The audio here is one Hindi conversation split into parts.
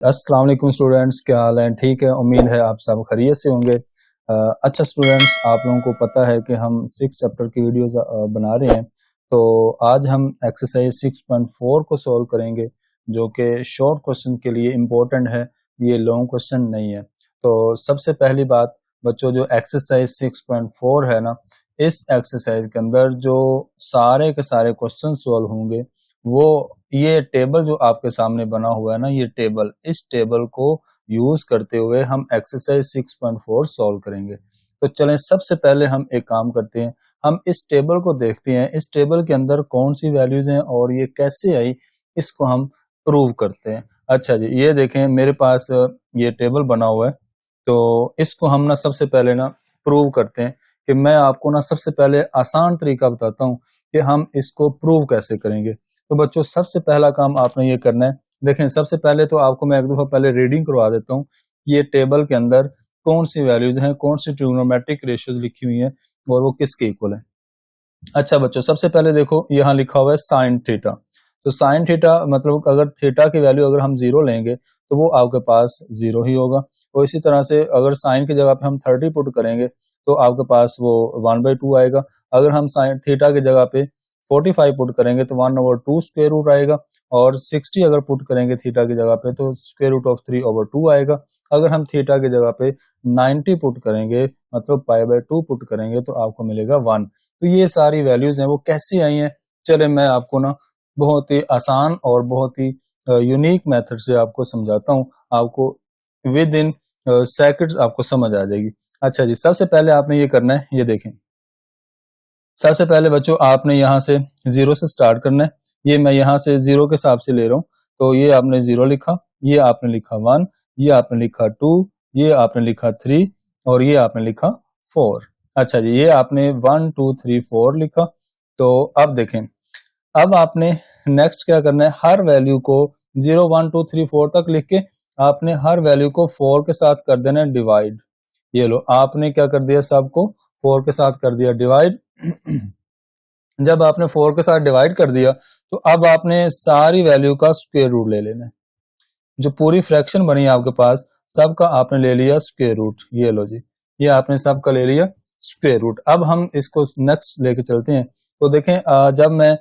अस्सलाम वालेकुम स्टूडेंट्स, क्या हाल है? ठीक है, उम्मीद है आप सब खैरियत से होंगे। अच्छा स्टूडेंट्स, आप लोगों को पता है कि हम 6 चैप्टर की वीडियोस बना रहे हैं। तो आज हम एक्सरसाइज 6.4 को सॉल्व करेंगे, जो कि शॉर्ट क्वेश्चन के लिए इम्पोर्टेंट है, ये लॉन्ग क्वेश्चन नहीं है। तो सबसे पहली बात बच्चों, जो एक्सरसाइज 6.4 है ना, इस एक्सरसाइज के अंदर जो सारे के सारे क्वेश्चन सॉल्व होंगे वो ये टेबल जो आपके सामने बना हुआ है ना, ये टेबल, इस टेबल को यूज करते हुए हम एक्सरसाइज 6.4 सॉल्व करेंगे। तो चलें, सबसे पहले हम एक काम करते हैं, हम इस टेबल को देखते हैं, इस टेबल के अंदर कौन सी वैल्यूज हैं और ये कैसे आई, इसको हम प्रूव करते हैं। अच्छा जी, ये देखें मेरे पास ये टेबल बना हुआ है, तो इसको हम ना सबसे पहले ना प्रूव करते हैं कि मैं आपको ना सबसे पहले आसान तरीका बताता हूँ कि हम इसको प्रूव कैसे करेंगे। तो बच्चों, सबसे पहला काम आपने ये करना है, देखें सबसे पहले तो आपको मैं एक दफा पहले रीडिंग करवा देता हूँ, ये टेबल के अंदर कौन सी वैल्यूज हैं, कौन सी ट्रिग्नोमेट्रिक रेशियोज लिखी हुई हैं और वो किसके इक्वल है। अच्छा बच्चों, सबसे पहले देखो यहाँ लिखा हुआ है साइन थीटा। तो साइन थीटा मतलब अगर थीटा की वैल्यू अगर हम 0 लेंगे तो वो आपके पास 0 ही होगा। और इसी तरह से अगर साइन की जगह पे हम 30 पुट करेंगे तो आपके पास वो 1/2 आएगा। अगर हम साइन थीटा की जगह पे 45 पुट करेंगे तो 1/2 स्क्वायर रूट आएगा। और 60 अगर पुट करेंगे थीटा की जगह पे तो स्क्वायर रूट ऑफ 3/2 आएगा। अगर हम थीटा की जगह पे 90 पुट करेंगे मतलब π/2 पुट करेंगे तो आपको मिलेगा 1। तो ये सारी वैल्यूज हैं, वो कैसे आई हैं, चले मैं आपको ना बहुत ही आसान और बहुत ही यूनिक मेथड से आपको समझाता हूँ, आपको विद इन सेकंड्स आपको समझ आ जाएगी। अच्छा जी, सबसे पहले आपने ये करना है, ये देखें, सबसे पहले बच्चों आपने यहाँ से 0 से स्टार्ट करना है। ये मैं यहाँ से 0 के हिसाब से ले रहा हूँ। तो ये आपने 0 लिखा, ये आपने लिखा 1, ये आपने लिखा 2, ये आपने लिखा 3 और ये आपने लिखा 4। अच्छा जी, ये आपने 1 2 3 4 लिखा। तो अब देखें, अब आपने नेक्स्ट क्या करना है, हर वैल्यू को 0 1 2 3 4 तक लिख के आपने हर वैल्यू को 4 के साथ कर देना है डिवाइड। ये लो, आपने क्या कर दिया, सबको 4 के साथ कर दिया डिवाइड। जब आपने 4 के साथ डिवाइड कर दिया तो अब आपने सारी वैल्यू का स्क्वायर रूट ले लेना है। जो पूरी फ्रैक्शन बनी है आपके पास, सबका आपने ले लिया स्क्वायर रूट। ये लो जी, ये आपने सबका ले लिया स्क्वायर रूट। अब हम इसको नेक्स्ट लेके चलते हैं। तो देखें, जब मैं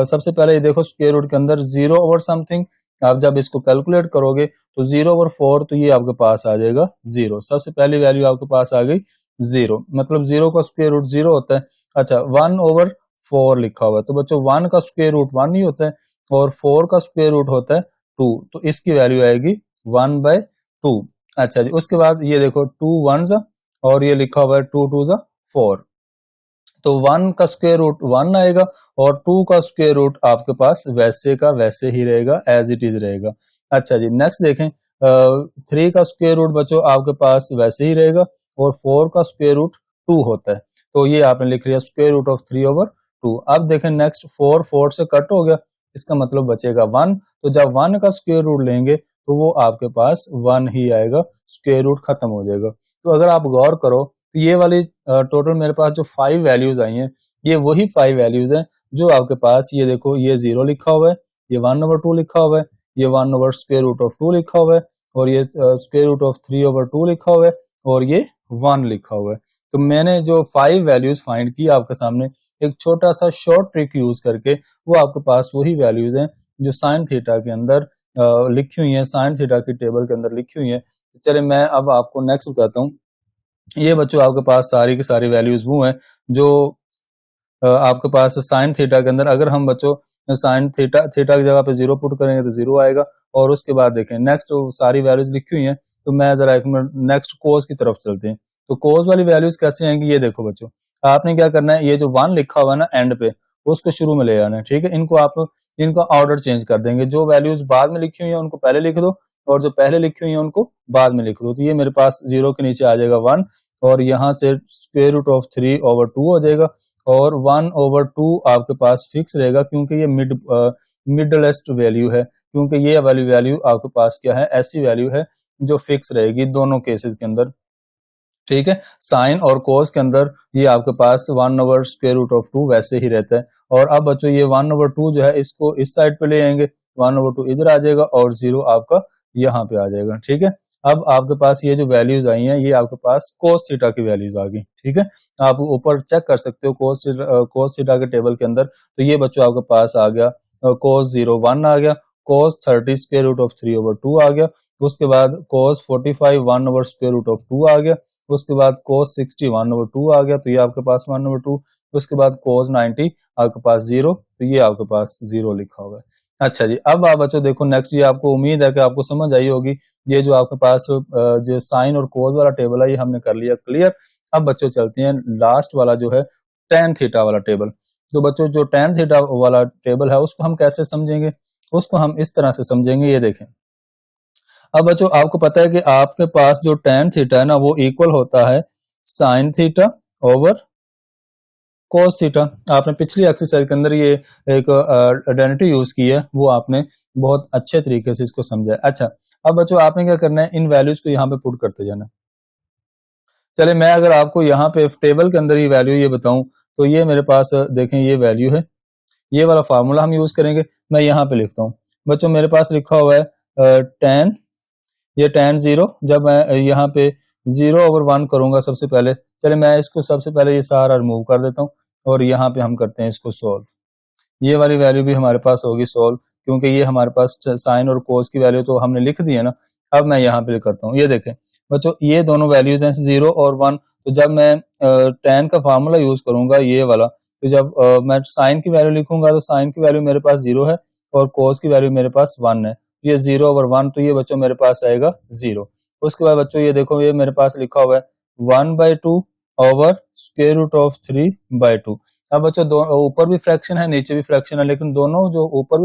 सबसे पहले ये देखो, स्क्वायर रूट के अंदर 0 ओवर समथिंग, आप जब इसको कैलकुलेट करोगे तो 0 ओवर 4, तो ये आपके पास आ जाएगा 0। सबसे पहली वैल्यू आपके पास आ गई 0, मतलब 0 का स्क्वायर रूट 0 होता है। अच्छा, 1 ओवर 4 लिखा हुआ है, तो बच्चों 1 का स्क्वायर रूट 1 ही होता है और 4 का स्क्वायर रूट होता है 2, तो इसकी वैल्यू आएगी 1/2। अच्छा जी, उसके बाद ये देखो 2 1s और ये लिखा हुआ है 2 2s 4, तो 1 का स्क्वायर रूट 1 आएगा और 2 का स्क्वायर रूट आपके पास वैसे का वैसे ही रहेगा, एज इट इज रहेगा। अच्छा जी, नेक्स्ट देखें, 3 का स्क्वायर रूट बच्चों आपके पास वैसे ही रहेगा और 4 का स्क्वायर रूट 2 होता है, तो ये आपने लिख लिया स्क्वायर रूट ऑफ 3/2। अब देखें नेक्स्ट, 4 4 से कट हो गया, इसका मतलब बचेगा 1। तो जब 1 का स्क्वायर रूट लेंगे तो वो आपके पास 1 ही आएगा, स्क्वायर रूट खत्म हो जाएगा। तो अगर आप गौर करो तो ये वाली टोटल मेरे पास जो 5 वैल्यूज आई हैं, ये वही 5 वैल्यूज हैं जो आपके पास, ये देखो, ये 0 लिखा हुआ है, ये 1/2 लिखा हुआ है, ये 1 ओवर स्क्वायर रूट ऑफ 2 लिखा हुआ है और ये स्क्वायर रूट ऑफ 3/2 लिखा हुआ है और ये 1 लिखा हुआ है। तो मैंने जो 5 वैल्यूज फाइंड की आपके सामने एक छोटा सा शॉर्ट ट्रिक यूज करके, वो आपके पास वही वैल्यूज हैं जो साइन थीटा के अंदर लिखी हुई है, साइन थीटा की टेबल के अंदर लिखी हुई है। चले मैं अब आपको नेक्स्ट बताता हूँ। ये बच्चों आपके पास सारी की सारी वैल्यूज वो हैं जो आपके पास साइन थीटा के अंदर, अगर हम बच्चों साइन थीटा की जगह पे 0 पुट करेंगे तो 0 आएगा। और उसके बाद देखें नेक्स्ट सारी वैल्यूज लिखी हुई हैं, तो मैं जरा एक मिनट नेक्स्ट कोस की तरफ चलते हैं। तो कोस वाली वैल्यूज कैसे आएंगी, ये देखो बच्चों, आपने क्या करना है, ये जो 1 लिखा हुआ है ना एंड पे, उसको शुरू में ले आना है, ठीक है। इनको आप इनका ऑर्डर चेंज कर देंगे, जो वैल्यूज बाद में लिखी हुई है उनको पहले लिख दो और जो पहले लिखी हुई है उनको बाद में लिख दो। तो ये मेरे पास 0 के नीचे आ जाएगा 1 और यहाँ से स्क्वायर रूट ऑफ 3/2 हो जाएगा और 1/2 आपके पास फिक्स रहेगा क्योंकि ये मिडलेस्ट वैल्यू है, क्योंकि ये वाली वैल्यू आपके पास क्या है, ऐसी वैल्यू है जो फिक्स रहेगी दोनों केसेस के अंदर, ठीक है। साइन और कोस के अंदर ये आपके पास 1 ओवर स्क्वायर रूट ऑफ 2 वैसे ही रहता है। और अब बच्चों ये 1/2 जो है इसको इस साइड पे ले आएंगे, 1/2 इधर आ जाएगा और 0 आपका यहाँ पे आ जाएगा। ठीक है, अब आपके पास ये जो वैल्यूज आई हैं ये आपके पास cos थीटा की वैल्यूज आ गई। ठीक है, आप ऊपर चेक कर सकते हो cos थीटा के टेबल के अंदर। तो ये बच्चों आपके पास आ गया cos 0 1 आ गया, cos 30 स्क्वायर रूट ऑफ 3/2 आ गया, उसके बाद cos 45 1 over square root of 2 आ गया, उसके बाद cos 60 1/2 आ गया, तो ये आपके पास 1/2, उसके बाद cos 90 आपके पास 0, तो ये आपके पास 0 लिखा हुआ है। अच्छा जी, अब आप बच्चों देखो नेक्स्ट, ये आपको उम्मीद है कि आपको समझ आई होगी। ये जो आपके पास जो साइन और कोस वाला टेबल है ये हमने कर लिया क्लियर। अब बच्चों चलते हैं लास्ट वाला जो है tan थीटा वाला टेबल। तो बच्चों जो tan थीटा वाला टेबल है उसको हम कैसे समझेंगे, उसको हम इस तरह से समझेंगे, ये देखें। अब बच्चों आपको पता है कि आपके पास जो tan थीटा है ना वो इक्वल होता है sine theta over cos theta. आपने पिछली एक्सरसाइज के अंदर ये एक आइडेंटिटी यूज की है, वो आपने बहुत अच्छे तरीके से इसको समझा है। अच्छा, अब बच्चों आपने क्या करना है, इन वैल्यूज को यहाँ पे पुट करते जाना। चले मैं अगर आपको यहाँ पे टेबल के अंदर ये वैल्यू ये बताऊं, तो ये मेरे पास देखें ये वैल्यू है, ये वाला फार्मूला हम यूज करेंगे। मैं यहाँ पे लिखता हूँ बच्चों, मेरे पास लिखा हुआ है tan, ये tan 0, जब मैं यहाँ पे 0/1 करूंगा सबसे पहले, चले मैं इसको सबसे पहले ये सारा रिमूव कर देता हूँ और यहाँ पे हम करते हैं इसको सोल्व। ये वाली वैल्यू भी हमारे पास होगी सोल्व, क्योंकि ये हमारे पास साइन और कोस की वैल्यू तो हमने लिख दी है ना। अब मैं यहाँ पे करता हूँ, ये देखें बच्चों ये दोनों वैल्यूज हैं 0 और 1। तो जब मैं tan का फार्मूला यूज करूंगा ये वाला, तो जब मैं साइन की वैल्यू लिखूंगा तो साइन की वैल्यू मेरे पास 0 है और कोस की वैल्यू मेरे पास 1 है। ये 0/1, तो ये बच्चों मेरे पास आएगा 0। उसके बाद बच्चों ये देखो ये मेरे पास लिखा हुआ है 1/2 ओवर स्क्वायर रूट ऑफ 3/2। अब बच्चों ऊपर भी फ्रैक्शन है नीचे भी फ्रैक्शन है, लेकिन दोनों जो ऊपर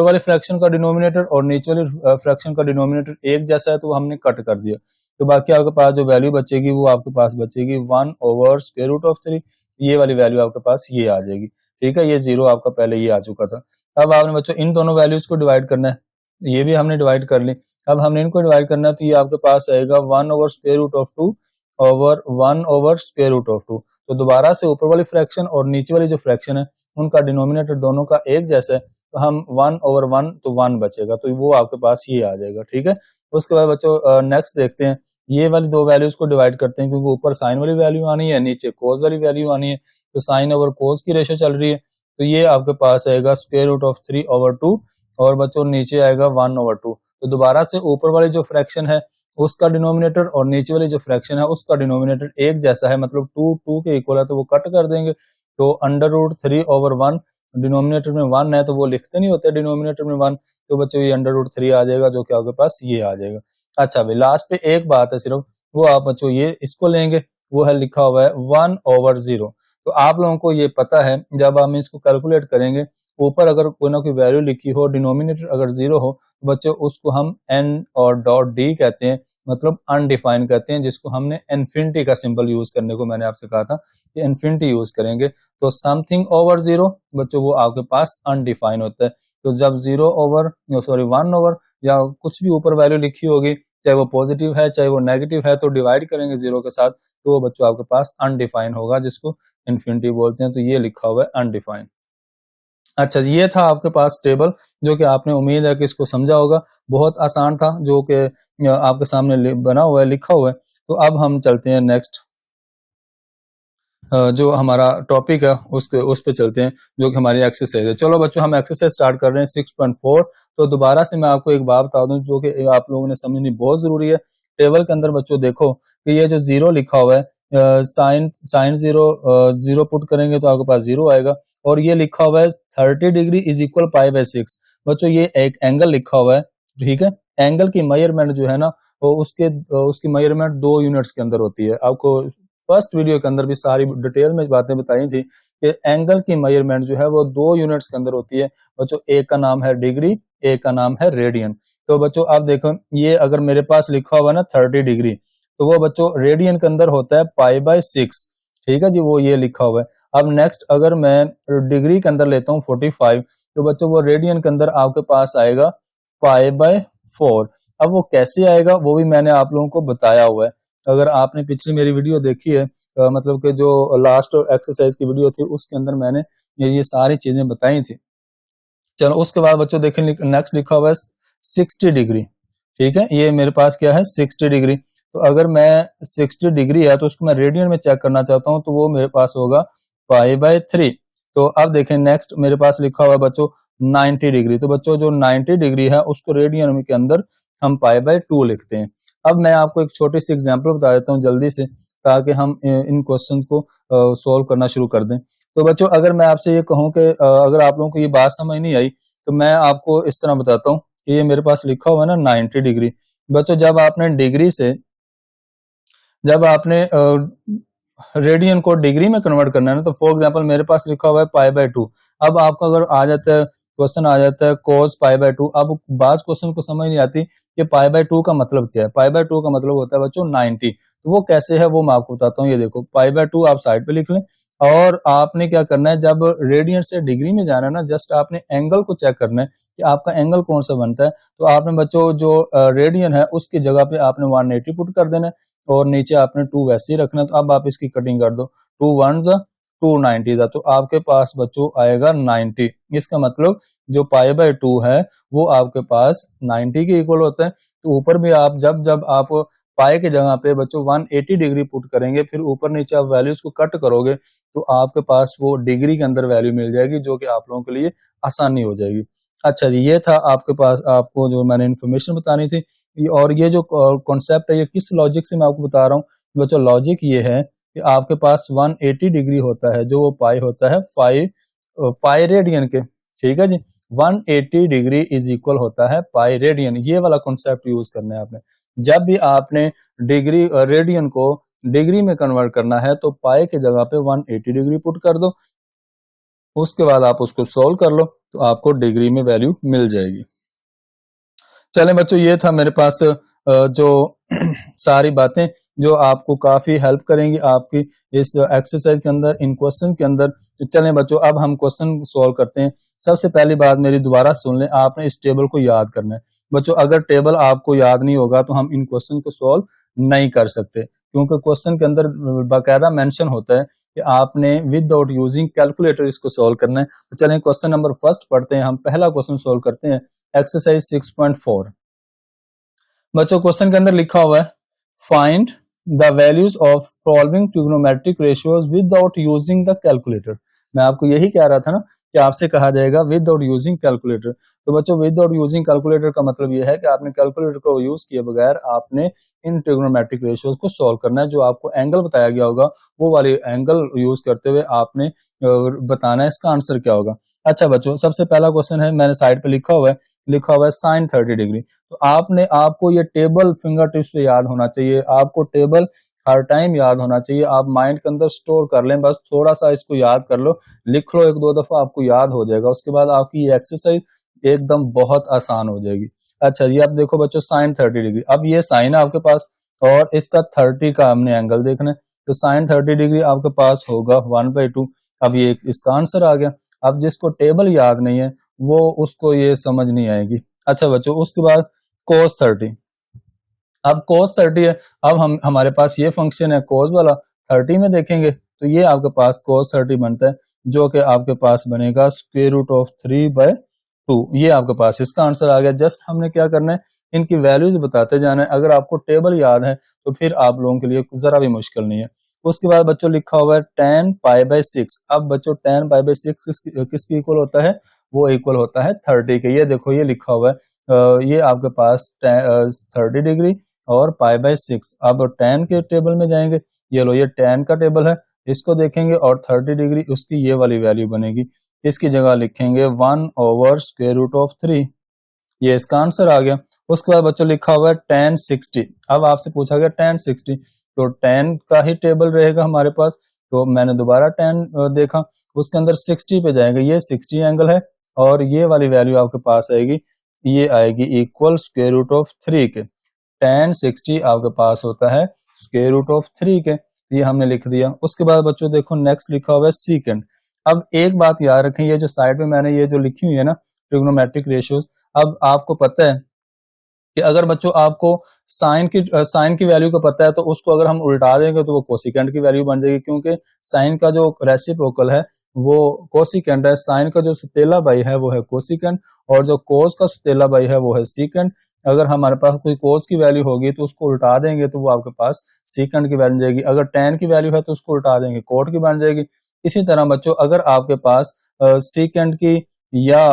वाले फ्रैक्शन का डिनोमिनेटर और नीचे वाले फ्रैक्शन का डिनोमिनेटर एक जैसा है, तो हमने कट कर दिया। तो बाकी आपके पास जो वैल्यू बचेगी वो आपके पास बचेगी 1 ओवर स्क्वायर रूट ऑफ 3। ये वाली वैल्यू आपके पास ये आ जाएगी। ठीक है, ये 0 आपका पहले ये आ चुका था। अब आपने बच्चों इन दोनों वैल्यूज को डिवाइड करना है, ये भी हमने डिवाइड कर ली। अब हमने इनको डिवाइड करना है, तो ये आपके पास आएगा 1 over square root of 2 over 1 over square root of 2। तो दोबारा से ऊपर वाली फ्रैक्शन और नीचे वाली जो फ्रैक्शन है उनका डिनोमिनेटर दोनों का एक जैसा है, तो हम 1/1 तो 1 बचेगा, तो वो आपके पास ये आ जाएगा। ठीक है, उसके बाद बच्चों नेक्स्ट देखते हैं, ये वाली दो वैल्यूज को डिवाइड करते हैं, क्योंकि ऊपर साइन वाली वैल्यू आनी है नीचे कोस वाली वैल्यू आनी है, तो साइन ओवर कोस की रेशो चल रही है, तो ये आपके पास आएगा स्क्वायर रूट ऑफ 3/2 और बच्चों नीचे आएगा 1/2। तो दोबारा से ऊपर वाली जो फ्रैक्शन है उसका डिनोमिनेटर और नीचे वाली जो फ्रैक्शन है उसका डिनोमिनेटर एक जैसा है, मतलब 2 के इक्वल है, तो वो कट कर देंगे। तो √3/1, डिनोमिनेटर में 1 है तो वो लिखते नहीं होते डिनोमिनेटर में 1, तो बच्चों ये √3 आ जाएगा, जो कि आपके पास ये आ जाएगा। अच्छा भाई लास्ट पे एक बात है सिर्फ, वो आप बच्चों ये इसको लेंगे, वो है लिखा हुआ है 1/0। तो आप लोगों को ये पता है जब हम इसको कैलकुलेट करेंगे, ऊपर अगर कोई ना कोई वैल्यू लिखी हो, डिनोमिनेटर अगर 0 हो, तो बच्चों उसको हम n और डॉट डी कहते हैं, मतलब अनडिफाइन कहते हैं, जिसको हमने इन्फिनिटी का सिंबल यूज करने को मैंने आपसे कहा था कि इन्फिनिटी यूज करेंगे। तो समथिंग ओवर 0 बच्चों वो आपके पास अनडिफाइन होता है। तो जब 1 ओवर या कुछ भी ऊपर वैल्यू लिखी होगी, चाहे वो पॉजिटिव है चाहे वो नेगेटिव है, तो डिवाइड करेंगे 0 के साथ, तो वो बच्चों आपके पास अनडिफाइन होगा, जिसको इन्फिनिटी बोलते हैं। तो ये लिखा हुआ है अनडिफाइन। अच्छा, ये था आपके पास टेबल, जो कि आपने उम्मीद है कि इसको समझा होगा। बहुत आसान था, जो कि आपके सामने बना हुआ है, लिखा हुआ है। तो अब हम चलते हैं नेक्स्ट, जो हमारा टॉपिक है उस पे चलते हैं, जो कि हमारी एक्सरसाइज है। चलो बच्चों हम एक्सरसाइज स्टार्ट कर रहे हैं 6.4। तो दोबारा से मैं आपको एक बात बता दूं जो कि आप लोगों ने समझनी बहुत जरूरी है। टेबल के अंदर बच्चों देखो कि ये जो 0 लिखा हुआ है, साइन 0 पुट करेंगे तो आपके पास 0 आएगा, और ये लिखा हुआ है 30 डिग्री इज इक्वल π/6। बच्चों ये एक एंगल लिखा हुआ है, ठीक है। एंगल की मेजरमेंट जो है ना, वो उसकी मेजरमेंट 2 यूनिट्स के अंदर होती है। आपको फर्स्ट वीडियो के अंदर भी सारी डिटेल में बातें बताई थी कि एंगल की मेजरमेंट जो है वो 2 यूनिट्स के अंदर होती है बच्चों। एक का नाम है डिग्री, एक का नाम है रेडियन। तो बच्चों आप देखो, ये अगर मेरे पास लिखा हुआ ना 30 डिग्री, तो वो बच्चों रेडियन के अंदर होता है π/6, ठीक है जी, वो ये लिखा हुआ है। अब नेक्स्ट अगर मैं डिग्री के अंदर लेता हूँ 45, तो बच्चों वो रेडियन के अंदर आपके पास आएगा π/4। अब वो कैसे आएगा वो भी मैंने आप लोगों को बताया हुआ है। अगर आपने पिछली मेरी वीडियो देखी है, मतलब कि जो लास्ट एक्सरसाइज की वीडियो थी उसके अंदर मैंने ये सारी चीजें बताई थी। चलो उसके बाद बच्चों देखें नेक्स्ट लिखा हुआ है 60 डिग्री। ठीक है, ये मेरे पास क्या है 60 डिग्री। तो अगर मैं 60 डिग्री है तो उसको मैं रेडियन में चेक करना चाहता हूं, तो वो मेरे पास होगा π/3। तो अब देखें नेक्स्ट मेरे पास लिखा हुआ है बच्चों 90 डिग्री। तो बच्चों जो 90 डिग्री है उसको रेडियन के अंदर हम π/2 लिखते हैं। अब मैं आपको एक छोटी सी एग्जांपल बता देता हूं जल्दी से, ताकि हम इन क्वेश्चंस को सॉल्व करना शुरू कर दें। तो बच्चों अगर मैं आपसे ये कहूं कि अगर आप लोगों को ये बात समझ नहीं आई, तो मैं आपको इस तरह बताता हूं कि ये मेरे पास लिखा हुआ है ना 90 डिग्री। बच्चों जब आपने डिग्री से, जब आपने रेडियन को डिग्री में कन्वर्ट करना है ना, तो फॉर एग्जांपल मेरे पास लिखा हुआ है π/2। अब आपका अगर आ जाता है क्वेश्चन आ जाता है cos π/2, अब बाज क्वेश्चन को समझ नहीं आती कि π/2 का मतलब क्या है। π/2 का मतलब होता है बच्चों 90। तो वो कैसे है वो मैं आपको बताता हूँ। ये देखो π/2 आप साइड पे लिख लें, और आपने क्या करना है, जब रेडियन से डिग्री में जाना है ना, जस्ट आपने एंगल को चेक करना है कि आपका एंगल कौन सा बनता है। तो आपने बच्चों जो रेडियन है उसकी जगह पे आपने 180 पुट कर देना है, और नीचे आपने 2 वैसे ही रखना है। तो अब आप इसकी कटिंग कर दो, 2 1s 290 था, तो आपके पास बच्चों आएगा 90। इसका मतलब जो π/2 है वो आपके पास 90 के इक्वल होता है। तो ऊपर भी आप जब जब आप पाई की जगह पे बच्चों 180 डिग्री पुट करेंगे, फिर ऊपर नीचे आप वैल्यूज को कट करोगे, तो आपके पास वो डिग्री के अंदर वैल्यू मिल जाएगी, जो कि आप लोगों के लिए आसानी हो जाएगी। अच्छा जी, ये था आपके पास आपको जो मैंने इन्फॉर्मेशन बतानी थी। और ये जो कॉन्सेप्ट है ये किस लॉजिक से मैं आपको बता रहा हूँ बच्चों, लॉजिक ये है कि आपके पास 180 डिग्री होता है, जो वो पाई होता है 5 पाई रेडियन के। ठीक है जी, 180 डिग्री इज इक्वल होता है पाई रेडियन। ये वाला कॉन्सेप्ट यूज करना है आपने। जब भी आपने डिग्री रेडियन को डिग्री में कन्वर्ट करना है, तो पाई की जगह पे 180 डिग्री पुट कर दो, उसके बाद आप उसको सोल्व कर लो, तो आपको डिग्री में वैल्यू मिल जाएगी। चलें बच्चों, ये था मेरे पास जो सारी बातें जो आपको काफी हेल्प करेंगी आपकी इस एक्सरसाइज के अंदर, इन क्वेश्चन के अंदर। तो चलें बच्चों, अब हम क्वेश्चन सॉल्व करते हैं। सबसे पहली बात मेरी दोबारा सुन लें, आपने इस टेबल को याद करना है बच्चों। अगर टेबल आपको याद नहीं होगा तो हम इन क्वेश्चन को सॉल्व नहीं कर सकते, क्योंकि क्वेश्चन के अंदर बाकायदा मेंशन होता है कि आपने विदाउट यूजिंग कैलकुलेटर इसको सॉल्व करना है। तो चलें क्वेश्चन नंबर फर्स्ट पढ़ते हैं। हम पहला क्वेश्चन सॉल्व करते हैं, एक्सरसाइज 6.4। बच्चों क्वेश्चन के अंदर लिखा हुआ है, find the values of following trigonometric ratios without using the calculator. मैं आपको यही कह रहा था ना कि आपसे कहा जाएगा विदाउट यूजिंग कैलकुलेटर। तो बच्चों विदाउट यूजिंग कैलकुलेटर का मतलब यह है कि आपने कैलकुलेटर को यूज किए बगैर आपने इन ट्रिग्नोमेट्रिक रेशियोज को सॉल्व करना है। जो आपको एंगल बताया गया होगा वो वाले एंगल यूज करते हुए आपने बताना है इसका आंसर क्या होगा। अच्छा बच्चों, सबसे पहला क्वेश्चन है, मैंने साइड पे लिखा हुआ है साइन 30 डिग्री। तो आपको ये टेबल फिंगर टिप्स पे याद होना चाहिए, आपको टेबल हर टाइम याद होना चाहिए। आप माइंड के अंदर स्टोर कर लें, बस थोड़ा सा इसको याद कर लो, लिख लो, एक दो दफा आपको याद हो जाएगा। उसके बाद आपकी ये एक्सरसाइज एकदम बहुत आसान हो जाएगी। अच्छा ये अब देखो बच्चों, साइन 30 डिग्री। अब ये साइन है आपके पास और इसका 30 का हमने एंगल देखना है, तो साइन 30 डिग्री आपके पास होगा 1/2। अब ये इसका आंसर आ गया। अब जिसको टेबल याद नहीं है वो उसको ये समझ नहीं आएगी। अच्छा बच्चों, उसके बाद cos 30। अब cos 30 है, अब हमारे पास ये फंक्शन है cos वाला, 30 में देखेंगे तो ये आपके पास cos 30 बनता है, जो कि आपके पास बनेगा √3/2। ये आपके पास इसका आंसर आ गया। जस्ट हमने क्या करना है, इनकी वैल्यूज बताते जाना है। अगर आपको टेबल याद है तो फिर आप लोगों के लिए जरा भी मुश्किल नहीं है। उसके बाद बच्चों लिखा हुआ है tan π/6। अब बच्चों tan π/6 किसकी इक्वल होता है, वो इक्वल होता है 30 के। ये देखो ये लिखा हुआ है, ये आपके पास 30 डिग्री और π/6। अब tan के टेबल में जाएंगे, ये लो ये tan का टेबल है, इसको देखेंगे और 30 डिग्री उसकी ये वाली वैल्यू बनेगी। इसकी जगह लिखेंगे 1/√3। ये इसका आंसर आ गया। उसके बाद बच्चों लिखा हुआ है tan 60। अब आपसे पूछा गया tan 60, तो tan का ही टेबल रहेगा हमारे पास। तो मैंने दोबारा tan देखा, उसके अंदर 60 पे जाएंगे, ये 60 एंगल है और ये वाली वैल्यू आपके पास आएगी, ये आएगी इक्वल √3 के। tan 60 आपके पास होता है √3 के। ये हमने लिख दिया। उसके बाद बच्चों देखो नेक्स्ट लिखा हुआ है सीकेंड। अब एक बात याद रखें, ये जो साइड में मैंने ये जो लिखी हुई है ना ट्रिग्नोमेट्रिक रेशियोज, अब आपको पता है कि अगर बच्चों आपको साइन की वैल्यू को पता है तो उसको अगर हम उल्टा देंगे तो वो कोसिकेंड की वैल्यू बन जाएगी, क्योंकि साइन का जो रेसिप्रोकल है वो कोसिकेंट है। साइन का जो सुतेला बाई है वो है कोसिकेंट, और जो कोस का सुतेला बाई है वो है सीकेंट। अगर हमारे पास कोई कोस की वैल्यू होगी तो उसको उल्टा देंगे तो वो आपके पास सीकेंट की वैल्यू जाएगी। अगर टेन की वैल्यू है तो उसको उल्टा देंगे कोट की बन जाएगी। इसी तरह बच्चों अगर आपके पास सीकेंट की या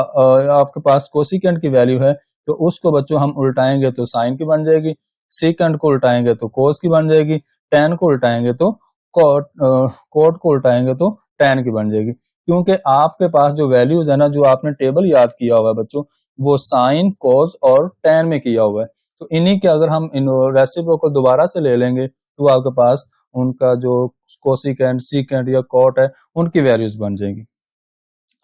आपके पास कोसिकेंट की वैल्यू है तो उसको बच्चों हम उल्टाएंगे तो साइन की बन जाएगी, सीकेंट को उल्टाएंगे तो कोस की बन जाएगी, टेन को उल्टाएंगे तो कोट को उल्टाएंगे तो टेन की बन जाएगी। क्योंकि आपके पास जो वैल्यूज है ना, जो आपने टेबल याद किया हुआ है बच्चों, वो साइन, कोस और टेन में किया हुआ है। तो इन्हीं के अगर हम इन रेसिप्रोकल दोबारा से ले लेंगे तो आपके पास उनका जो कोसिकेंट, सीकेंट या कोट है उनकी वैल्यूज बन जाएंगी।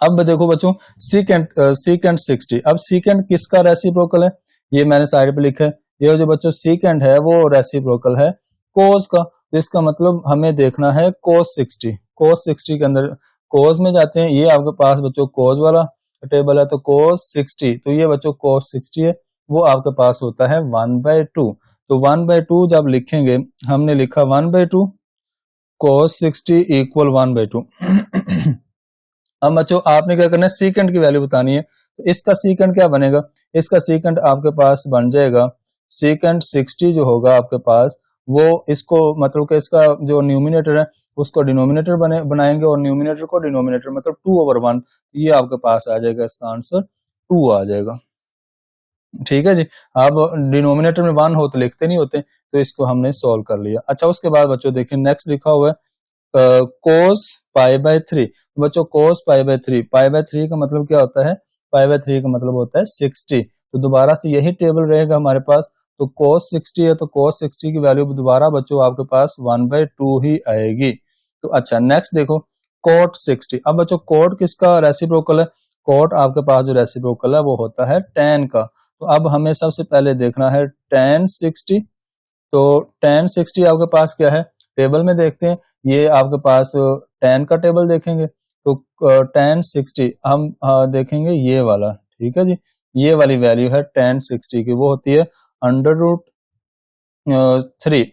अब देखो बच्चों सीकेंट 60। अब सीकेंट किसका रेसिप्रोकल है, ये मैंने साइड पे लिखा है। ये जो बच्चों सीकेंट है वो रेसिप्रोकल है कोस का। तो इसका मतलब हमें देखना है कोस 60। कोस 60 के अंदर कोस में जाते हैं, ये आपके पास बच्चों कोस वाला टेबल है, तो कोस 60, तो ये बच्चों कोस 60 है, वो आपके पास होता है 1/2। तो 1/2 जब लिखेंगे, हमने लिखा 1/2 कोस 60 इक्वल 1/2। अब बच्चों आपने क्या करना है, सीकेंट की वैल्यू बतानी है। तो इसका सीकेंट क्या बनेगा, इसका सीकेंट आपके पास बन जाएगा सीकेंट 60 जो होगा आपके पास, वो इसको मतलब कि इसका जो न्यूमिनेटर है उसको डिनोमिनेटर बनाएंगे और न्यूमिनेटर को डिनोमिनेटर मतलब 2/1, ये आपके पास आ जाएगा, इसका आंसर 2 आ जाएगा। ठीक है जी। अब डिनोमिनेटर में 1 हो तो लिखते नहीं होते, तो इसको हमने सॉल्व कर लिया। अच्छा उसके बाद बच्चों देखिए नेक्स्ट लिखा हुआ है कोस π/3। बच्चों कोस π/3, π/3 का मतलब क्या होता है, π/3 का मतलब होता है 60। तो दोबारा से यही टेबल रहेगा हमारे पास। तो कोस 60 है तो कोस 60 की वैल्यू दोबारा बच्चों आपके पास 1/2 ही आएगी। तो अच्छा नेक्स्ट देखो कोट 60। अब बच्चों कोट किसका रेसिप्रोकल है, कोट आपके पास जो रेसिप्रोकल है वो होता है tan का। तो अब हमें सबसे पहले देखना है tan 60। तो tan 60 आपके पास क्या है, टेबल में देखते हैं, ये आपके पास tan का टेबल देखेंगे तो tan 60 हम देखेंगे ये वाला, ठीक है जी। ये वाली वैल्यू है tan 60 की, वो होती है √3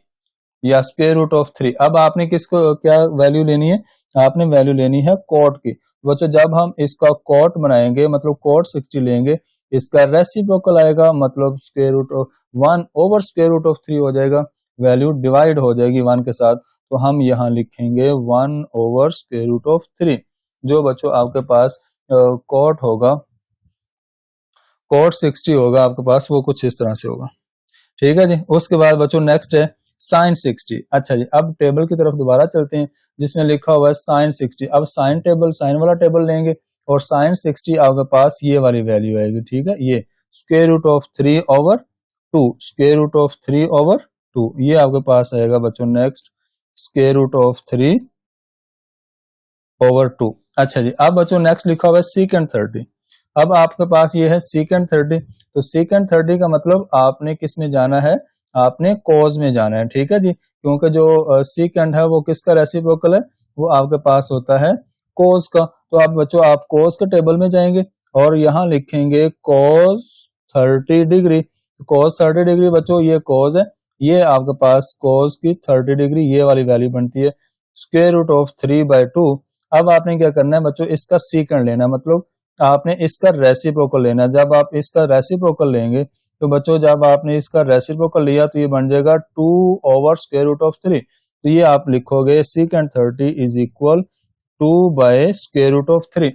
या स्क्वायर रूट ऑफ 3। अब आपने किसको क्या वैल्यू लेनी है, आपने वैल्यू लेनी है कोट की। बच्चों जब हम इसका कोट बनाएंगे मतलब कोट 60 लेंगे, इसका रेसिप्रोकल आएगा मतलब square root of 1 over square root of 3 हो जाएगा, वैल्यू डिवाइड हो जाएगी 1 के साथ। तो हम यहाँ लिखेंगे 1 ओवर स्क्वायर रूट ऑफ 3। जो बच्चों आपके पास कोट होगा, कोट 60 होगा आपके पास, वो कुछ इस तरह से होगा। ठीक है जी। उसके बाद बच्चों नेक्स्ट है साइन 60। अच्छा जी, अब टेबल की तरफ दोबारा चलते हैं जिसमें लिखा हुआ है साइन 60। अब साइन टेबल, साइन वाला टेबल लेंगे और साइन 60 आपके पास ये वाली वैल्यू आएगी, ठीक है। ये square root of 3/2, square root of 3/2, ये आपके पास आएगा बच्चों नेक्स्ट स्क्वायर रूट ऑफ 3/2। अच्छा जी, अब बच्चों नेक्स्ट लिखा हुआ है सीकेंट 30। अब आपके पास ये है सीकेंट 30। तो सीकेंट 30 का मतलब आपने किस में जाना है, आपने कोज में जाना है, ठीक है जी। क्योंकि जो सीकेंट है वो किसका रेसिप्रोकल है, वो आपके पास होता है कोज का। तो आप बच्चों आप कोज के टेबल में जाएंगे और यहाँ लिखेंगे कोज 30 डिग्री। कोज 30 डिग्री बच्चों ये कोज है, ये आपके पास कोज की 30 डिग्री ये वाली वैल्यू बनती है स्क्वायर रूट ऑफ 3/2। अब आपने क्या करना है बच्चों, इसका सीकेंट लेना है, मतलब आपने इसका रेसिप्रोकल लेना है। जब आप इसका रेसिप्रोकल लेंगे तो बच्चों जब आपने इसका रेसिप्रोकल लिया तो ये बन जाएगा 2 ओवर स्क्वायर रूट ऑफ 3। तो ये आप लिखोगे secant 30 is equal 2 square root of 3।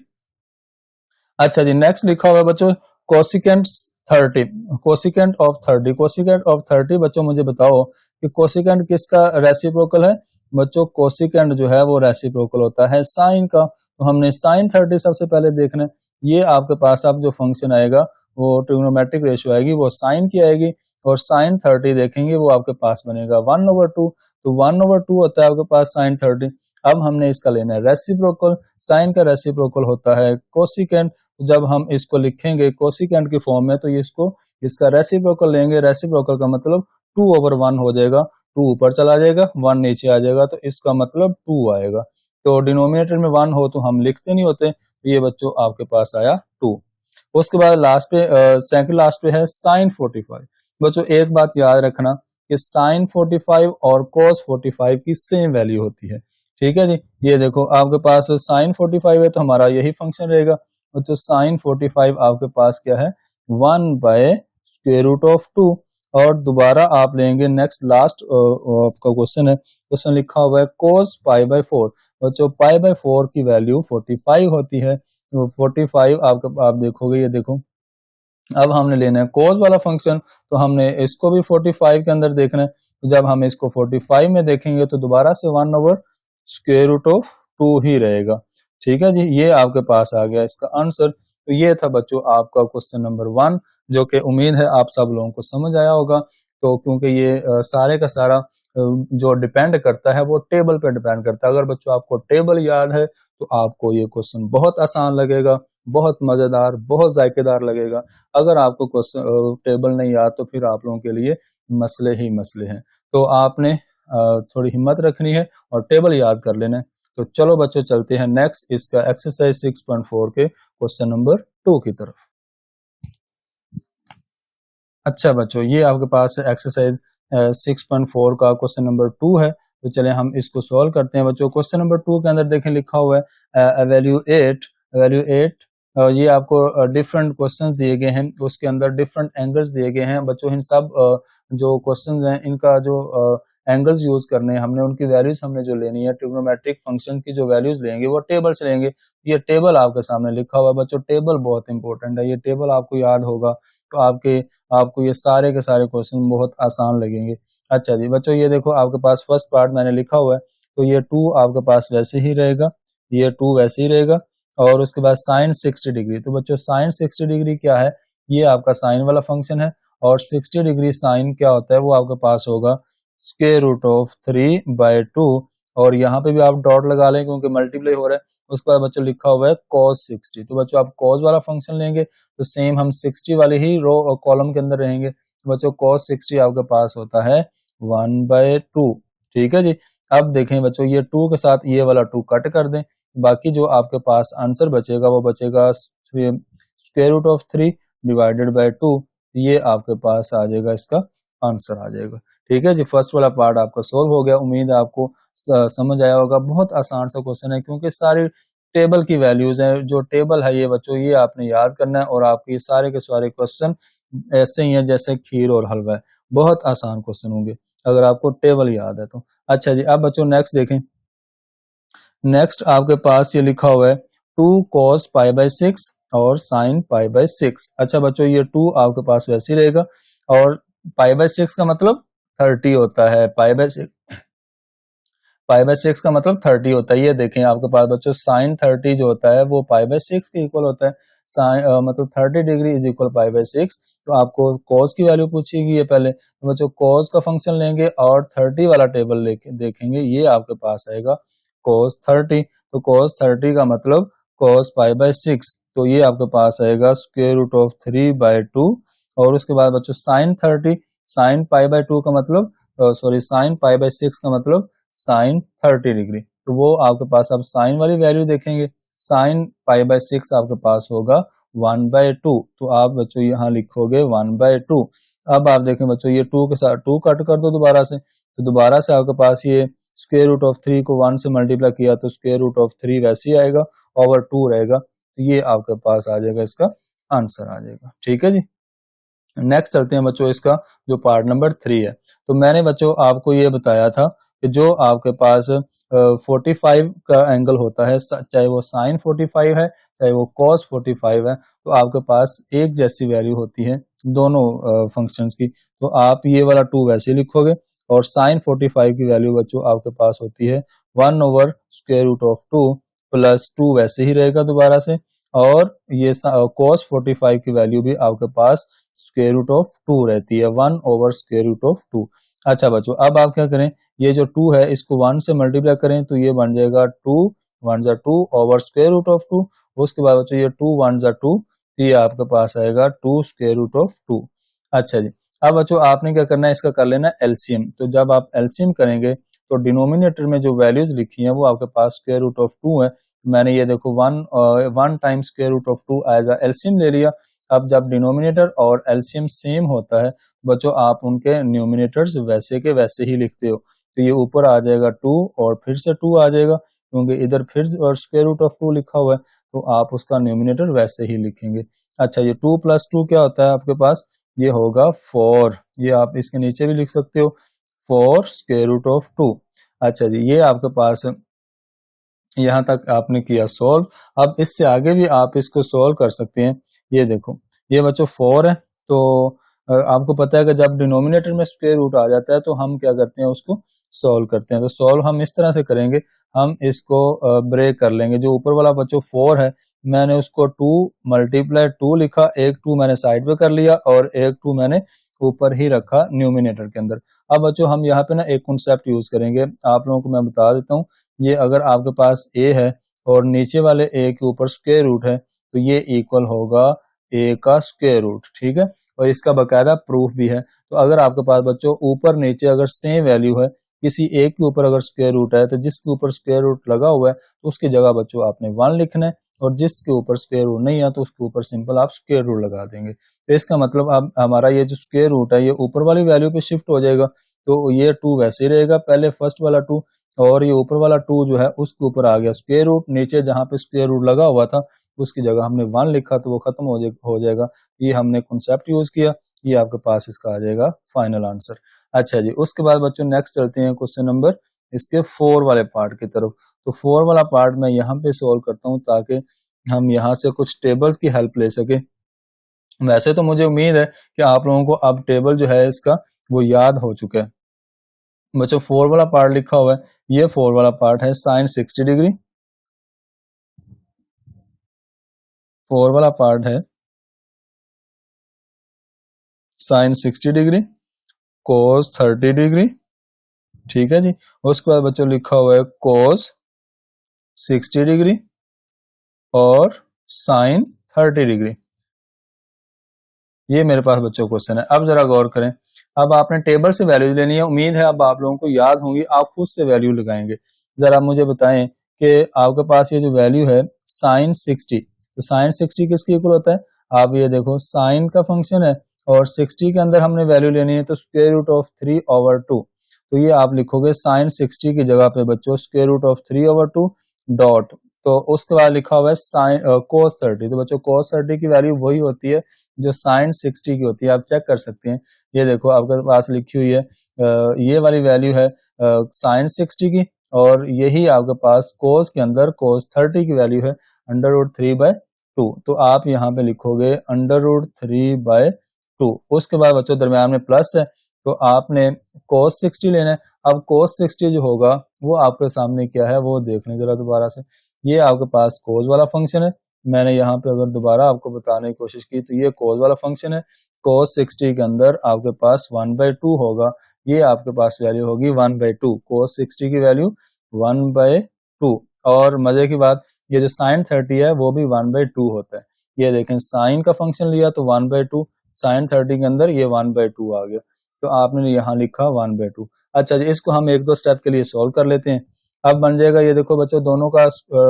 अच्छा जी, नेक्स्ट लिखा हुआ है बच्चों cosecant 30, cosecant of 30। Cosecant of 30 बच्चों मुझे बताओ कि कोसिकेंट किसका रेसिप्रोकल है। बच्चों कोसिकेंट जो है वो रेसिप्रोकल होता है साइन का। तो हमने साइन 30 सबसे पहले देखना है। ये आपके पास अब जो फंक्शन आएगा वो ट्रिग्नोमेट्रिक रेशियो आएगी, वो साइन की आएगी, और साइन 30 देखेंगे वो आपके पास बनेगा 1/2। तो 1/2 होता है आपके पास साइन 30। अब हमने इसका लेना है रेसिप्रोकल। साइन का रेसिप्रोकल होता है कोसिकेंट। जब हम इसको लिखेंगे कोसिकेंट की फॉर्म में तो इसको इसका रेसिप्रोकल लेंगे। रेसिप्रोकल का मतलब 2/1 हो जाएगा, 2 ऊपर चला जाएगा, 1 नीचे आ जाएगा, तो इसका मतलब 2 आएगा। तो डिनोमिनेटर में 1 हो तो हम लिखते नहीं होते, तो ये बच्चों आपके पास आया 2। उसके बाद लास्ट पे सेकंड लास्ट पे है साइन 45। बच्चों एक बात याद रखना कि साइन 45 और कोस 45 की सेम वैल्यू होती है, ठीक है जी। ये देखो आपके पास साइन 45 है तो हमारा यही फंक्शन रहेगा, तो साइन 45 आपके पास क्या है 1/√2। और दोबारा आप लेंगे नेक्स्ट लास्ट आपका क्वेश्चन है, क्वेश्चन लिखा हुआ है cos π/4। बच्चों π/4 की वैल्यू 45 होती है, तो 45 आप देखोगे, ये देखो अब हमने लेना है cos वाला फंक्शन, तो हमने इसको भी 45 के अंदर देखना है। तो जब हम इसको 45 में देखेंगे तो दोबारा से 1/√2 ही रहेगा। ठीक है जी, ये आपके पास आ गया इसका आंसर। तो ये था बच्चों आपका क्वेश्चन नंबर 1, जो कि उम्मीद है आप सब लोगों को समझ आया होगा। तो क्योंकि ये सारे का सारा जो डिपेंड करता है वो टेबल पे डिपेंड करता है। अगर बच्चों आपको टेबल याद है तो आपको ये क्वेश्चन बहुत आसान लगेगा, बहुत मजेदार, बहुत जायकेदार लगेगा। अगर आपको क्वेश्चन टेबल नहीं याद तो फिर आप लोगों के लिए मसले ही मसले हैं। तो आपने थोड़ी हिम्मत रखनी है और टेबल याद कर लेना है। तो चलो बच्चों चलते हैं नेक्स्ट इसका एक्सरसाइज 6.4 के क्वेश्चन नंबर 2 की तरफ। अच्छा बच्चों, ये आपके पास एक्सरसाइज 6.4 का क्वेश्चन नंबर 2 है। तो चले हम इसको सॉल्व करते हैं बच्चों। क्वेश्चन नंबर 2 के अंदर देखें लिखा हुआ है एवेल्यूएट। ये आपको डिफरेंट क्वेश्चंस दिए गए हैं, उसके अंदर डिफरेंट एंगल्स दिए गए हैं बच्चों। इन सब जो क्वेश्चंस हैं इनका जो एंगल्स यूज करने हैं हमने, उनकी वैल्यूज हमने जो लेनी है, ट्रिग्नोमेट्रिक फंक्शन की जो वैल्यूज लेंगे वो टेबल से लेंगे। ये टेबल आपके सामने लिखा हुआ है बच्चों, टेबल बहुत इंपॉर्टेंट है। ये टेबल आपको याद होगा तो आपको ये सारे के सारे क्वेश्चन बहुत आसान लगेंगे। अच्छा जी बच्चों, ये देखो आपके पास फर्स्ट पार्ट मैंने लिखा हुआ है, तो ये 2 आपके पास वैसे ही रहेगा, ये 2 वैसे ही रहेगा। और उसके बाद साइन 60 डिग्री, तो बच्चों साइन 60 डिग्री क्या है, ये आपका साइन वाला फंक्शन है। और 60 डिग्री साइन क्या होता है, वो आपके पास होगा √3/2। और यहाँ पे भी आप डॉट लगा लें क्योंकि मल्टीप्लाई हो रहा है। उसके बाद बच्चों लिखा हुआ है cos 60, तो बच्चों आप cos वाला फंक्शन लेंगे तो सेम हम 60 वाले ही रो और कॉलम के अंदर रहेंगे। तो बच्चों cos 60 आपके पास होता है 1/2। ठीक है जी। अब देखें बच्चों, ये 2 के साथ ये वाला 2 कट कर दें, बाकी जो आपके पास आंसर बचेगा वो बचेगा √3/2। ये आपके पास आ जाएगा, इसका आंसर आ जाएगा। ठीक है जी, फर्स्ट वाला पार्ट आपका सोल्व हो गया। उम्मीद है आपको समझ आया होगा। बहुत आसान सा क्वेश्चन है क्योंकि सारी टेबल की वैल्यूज है। जो टेबल है ये बच्चों ये आपने याद करना है और आपके सारे के सारे क्वेश्चन ऐसे ही है जैसे खीर और हलवा है। बहुत आसान क्वेश्चन होंगे अगर आपको टेबल याद है तो। अच्छा जी, अब बच्चों नेक्स्ट देखें। नेक्स्ट आपके पास ये लिखा हुआ है 2 cos π/6 और sin π/6। अच्छा बच्चों, ये 2 आपके पास वैसे ही रहेगा और π/6 का मतलब 30 होता है। π/6 का मतलब 30 होता है। ये देखें आपके पास बच्चों sin 30 जो होता है वो π/6 के इक्वल होता है। मतलब 30 डिग्री इज इक्वल π/6। तो आपको cos की वैल्यू पूछेगी ये पहले, तो बच्चों cos का फंक्शन लेंगे और 30 वाला टेबल लेके देखेंगे, ये आपके पास आएगा cos 30। तो cos 30 का मतलब cos π/6, तो ये आपके पास आएगा √3/2। और उसके बाद बच्चों sin 30, sin π/2 का मतलब sin π/6 का मतलब sin 30 डिग्री। तो वो आपके पास अब साइन वाली वैल्यू देखेंगे, sin π/6 आपके पास होगा 1/2। तो आप बच्चों यहाँ लिखोगे 1/2। अब आप देखें बच्चों, ये 2 के साथ 2 कट कर दो दोबारा से, तो दोबारा से आपके पास ये √3 को 1 से मल्टीप्लाई किया तो √3 वैसे ही आएगा, ओवर 2 रहेगा। तो ये आपके पास आ जाएगा, इसका आंसर आ जाएगा। ठीक है जी। नेक्स्ट चलते हैं बच्चों, इसका जो पार्ट नंबर 3 है। तो मैंने बच्चों आपको ये बताया था कि जो आपके पास 45 का एंगल होता है, चाहे वो साइन 45 है चाहे वो cos 45 है, तो आपके पास एक जैसी वैल्यू होती है दोनों फंक्शंस की। तो आप ये वाला 2 वैसे लिखोगे और साइन 45 की वैल्यू बच्चों आपके पास होती है 1/√2 प्लस 2 वैसे ही रहेगा दोबारा से। और ये cos 45 की वैल्यू भी आपके पास √2 रहती है, 1/√2। अच्छा बच्चों, अब आप क्या करें, ये जो 2 है इसको 1 से मल्टीप्लाई करें तो ये बन जाएगा 2 1 2 ओवर √2। उसके बाद बच्चों ये 2 1 2, ये आपके पास आएगा 2 √2। अच्छा जी, अब बच्चों आपने क्या करना है, इसका कर लेना एलसीएम। तो जब आप एलसीएम करेंगे तो डिनोमिनेटर में जो वैल्यूज लिखी हैं वो आपके पास √2 है। मैंने ये देखो 1 टाइम्स √2 एज अ एलसीएम ले लिया। अब जब डिनोमिनेटर और एलसीएम सेम होता है बच्चों, आप उनके न्यूमिनेटर्स वैसे के वैसे ही लिखते हो। तो ये ऊपर आ जाएगा 2 और फिर से 2 आ जाएगा, क्योंकि इधर फिर और स्क्वायर रूट ऑफ 2 लिखा हुआ है, तो आप उसका न्यूमिनेटर वैसे ही लिखेंगे। अच्छा, ये 2 + 2 क्या होता है आपके पास, ये होगा 4। ये आप इसके नीचे भी लिख सकते हो 4 स्क्वायर रूट ऑफ 2। अच्छा जी, ये आपके पास यहाँ तक आपने किया सॉल्व। अब इससे आगे भी आप इसको सॉल्व कर सकते हैं। ये देखो, ये बच्चों 4 है, तो आपको पता है कि जब डिनोमिनेटर में स्क्वायर रूट आ जाता है तो हम क्या करते हैं, उसको सॉल्व करते हैं। तो सॉल्व हम इस तरह से करेंगे, हम इसको ब्रेक कर लेंगे। जो ऊपर वाला बच्चों 4 है, मैंने उसको 2 × 2 लिखा, एक 2 मैंने साइड पे कर लिया और एक 2 मैंने ऊपर ही रखा न्यूमिनेटर के अंदर। अब बच्चों हम यहाँ पे ना एक कॉन्सेप्ट यूज करेंगे, आप लोगों को मैं बता देता हूँ। ये अगर आपके पास a है और नीचे वाले a के ऊपर स्क्वायर रूट है, तो ये इक्वल होगा a का स्क्वायर रूट, ठीक है। और इसका बकायदा प्रूफ भी है। तो अगर आपके पास बच्चों ऊपर नीचे अगर सेम वैल्यू है, किसी एक के ऊपर अगर स्क्वायर रूट है, तो जिसके ऊपर स्क्वायर रूट लगा हुआ है तो उसकी जगह बच्चों आपने 1 लिखना है, और जिसके ऊपर स्क्वायर रूट नहीं है तो उसके ऊपर सिंपल आप स्क्वायर रूट लगा देंगे। तो इसका मतलब अब हमारा ये जो स्क्वायर रूट है ये ऊपर वाली वैल्यू पे शिफ्ट हो जाएगा, तो ये 2 वैसे ही रहेगा, पहले फर्स्ट वाला 2, और ये ऊपर वाला 2 जो है उसके ऊपर आ गया स्क्वायर रूट, नीचे जहां पे स्क्वायर रूट लगा हुआ था उसकी जगह हमने 1 लिखा, तो वो खत्म हो जाएगा। ये हमने कॉन्सेप्ट यूज किया, ये आपके पास इसका आ जाएगा फाइनल आंसर। अच्छा जी, उसके बाद बच्चों नेक्स्ट चलते हैं क्वेश्चन नंबर इसके 4 वाले पार्ट की तरफ। तो 4 वाला पार्ट मैं यहाँ पे सॉल्व करता हूँ ताकि हम यहाँ से कुछ टेबल्स की हेल्प ले सके। वैसे तो मुझे उम्मीद है कि आप लोगों को अब टेबल जो है इसका वो याद हो चुका है। बच्चों 4 वाला पार्ट लिखा हुआ है, ये 4 वाला पार्ट है साइन 60 डिग्री। 4 वाला पार्ट है साइन 60 डिग्री, कोस 30 डिग्री, ठीक है जी। उसके बाद बच्चों लिखा हुआ है कोस 60 डिग्री और साइन 30 डिग्री। ये मेरे पास बच्चों क्वेश्चन है। अब जरा गौर करें, अब आपने टेबल से वैल्यूज लेनी है। उम्मीद है अब आप लोगों को याद होंगी, आप खुद से वैल्यू लगाएंगे। जरा मुझे बताएं कि आपके पास ये जो वैल्यू है साइन 60, तो साइन 60 किसके इक्वल होता है। आप ये देखो, साइन का फंक्शन है और 60 के अंदर हमने वैल्यू लेनी है, तो स्क्वायर रूट ऑफ 3/2। तो ये आप लिखोगे साइन 60 की जगह पे बच्चों स्क्वायर रूट ऑफ 3/2 डॉट, तो उसके बाद लिखा हुआ है साइन कोस 30। तो बच्चों कोस 30 की वैल्यू वही होती है जो साइन 60 की होती है, आप चेक कर सकते हैं। ये देखो आपके पास लिखी हुई है, ये वाली वैल्यू है साइन 60 की, और यही आपके पास कोस के अंदर कोस 30 की वैल्यू है √3/2। तो आप यहाँ पे लिखोगे √3/2। उसके बाद बच्चों दरम्यान में प्लस है, तो आपने कोस 60 लेना है। अब कोस 60 जो होगा वो आपके सामने क्या है वो देख लें जरा दोबारा से। ये आपके पास कोस वाला फंक्शन है, मैंने यहाँ पे अगर दोबारा आपको बताने की कोशिश की तो ये कोस वाला फंक्शन है। कोस 60 के अंदर आपके पास 1/2 होगा, ये आपके पास वैल्यू होगी 1/2। कोस 60 की वैल्यू 1/2। और मजे की बात, ये जो साइन 30 है वो भी 1/2 होता है। ये देखें, साइन का फंक्शन लिया तो 1/2, साइन 30 के अंदर ये 1/2 आ गया, तो आपने यहाँ लिखा 1/2। अच्छा जी, इसको हम एक दो स्टेप के लिए सोल्व कर लेते हैं। अब बन जाएगा, ये देखो बच्चों दोनों का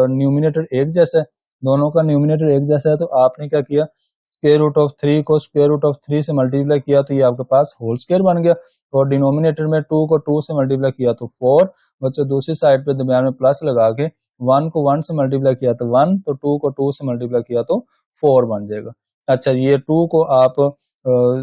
न्यूमिनेटर एक जैसा है, दोनों का न्यूमिनेटर एक जैसा है, तो आपने क्या किया, स्क्वायर रूट ऑफ 3 को स्क्वायर रूट ऑफ 3 से मल्टीप्लाई किया तो ये आपके पास होल स्क्वायर बन गया, और डिनोमिनेटर में 2 को 2 से मल्टीप्लाई किया तो 4। बच्चों दूसरी साइड पे दरमियान में प्लस लगा के 1 को 1 से मल्टीप्लाई किया तो 1, तो 2 को 2 से मल्टीप्लाई किया तो 4 बन जाएगा। अच्छा, ये 2 को आप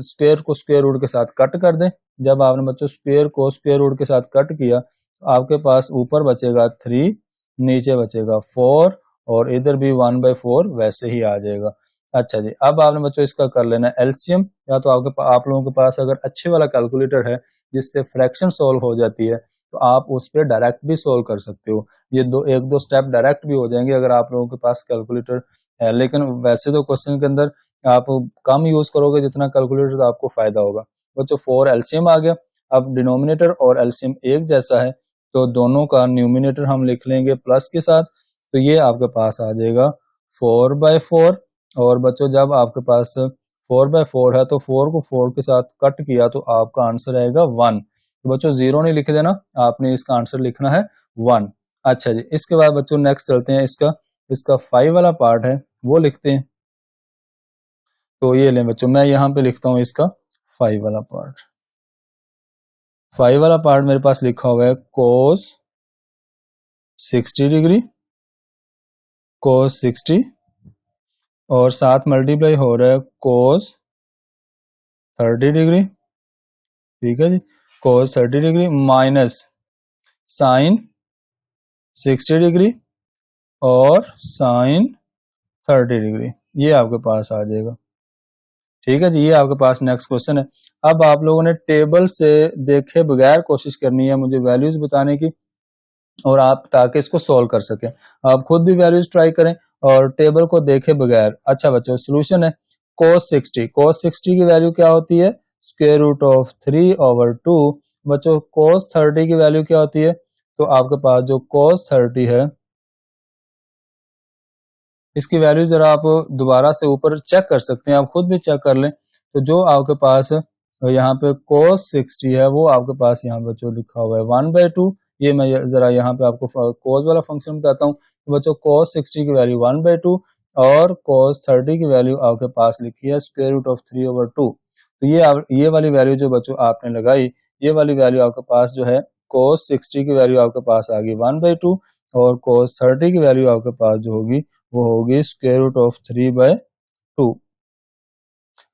स्क्वायर को स्क्वायर रूट के साथ कट कर दें। जब आपने बच्चों स्क्वायर को स्क्वायर रूट के साथ कट किया तो आपके पास ऊपर बचेगा 3, नीचे बचेगा 4, और इधर भी 1/4 वैसे ही आ जाएगा। अच्छा जी, अब आपने बच्चों इसका कर लेना है एलसीएम, या तो आप लोगों के पास अगर अच्छे वाला कैलकुलेटर है जिससे फ्रैक्शन सॉल्व हो जाती है तो आप उस पर डायरेक्ट भी सॉल्व कर सकते हो। ये एक दो स्टेप डायरेक्ट भी हो जाएंगे अगर आप लोगों के पास कैलकुलेटर है, लेकिन वैसे तो क्वेश्चन के अंदर आप कम यूज करोगे जितना कैलकुलेटर, तो आपको फायदा होगा। बच्चों 4 एलसीएम आ गया। अब डिनोमिनेटर और एलसीएम एक जैसा है, तो दोनों का न्यूमिनेटर हम लिख लेंगे प्लस के साथ, तो ये आपके पास आ जाएगा 4/4। और बच्चों जब आपके पास 4/4 है तो 4 को 4 के साथ कट किया तो आपका आंसर आएगा 1। तो बच्चों 0 नहीं लिख देना, आपने इसका आंसर लिखना है 1। अच्छा जी, इसके बाद बच्चों नेक्स्ट चलते हैं, इसका 5 वाला पार्ट है वो लिखते हैं। तो ये लें बच्चों, मैं यहाँ पे लिखता हूँ इसका 5 वाला पार्ट। फाइव वाला पार्ट मेरे पास लिखा हुआ है cos 60 डिग्री, cos 60, और साथ मल्टीप्लाई हो रहा है cos 30 डिग्री, ठीक है जी, cos 30 degree minus sine 60 degree और साइन 30 डिग्री, ये आपके पास आ जाएगा। ठीक है जी, ये आपके पास नेक्स्ट क्वेश्चन है। अब आप लोगों ने टेबल से देखे बगैर कोशिश करनी है मुझे वैल्यूज बताने की, और आप ताकि इसको सोल्व कर सकें। आप खुद भी वैल्यूज ट्राई करें और टेबल को देखे बगैर। अच्छा बच्चों, सोल्यूशन है cos 60। cos 60 की वैल्यू क्या होती है? Square root of 3/2। बच्चों cos 30 की वैल्यू क्या होती है? तो आपके पास जो cos 30 है, इसकी वैल्यू जरा आप दोबारा से ऊपर चेक कर सकते हैं, आप खुद भी चेक कर लें। तो जो आपके पास यहाँ पे cos 60 है वो आपके पास यहाँ बच्चों लिखा हुआ है 1/2। ये मैं जरा यहाँ पे आपको cos वाला फंक्शन बताता हूँ। तो बच्चों cos 60 की वैल्यू 1/2 और cos 30 की वैल्यू आपके पास लिखी है स्क्वायर रूट ऑफ 3/2। तो ये वाली वैल्यू जो बच्चों आपने लगाई, ये वाली वैल्यू आपके पास जो है cos 60 की वैल्यू आपके पास आ गई 1/2 और cos 30 की वैल्यू आपके पास जो होगी वो होगी स्क्वायर रूट ऑफ 3/2।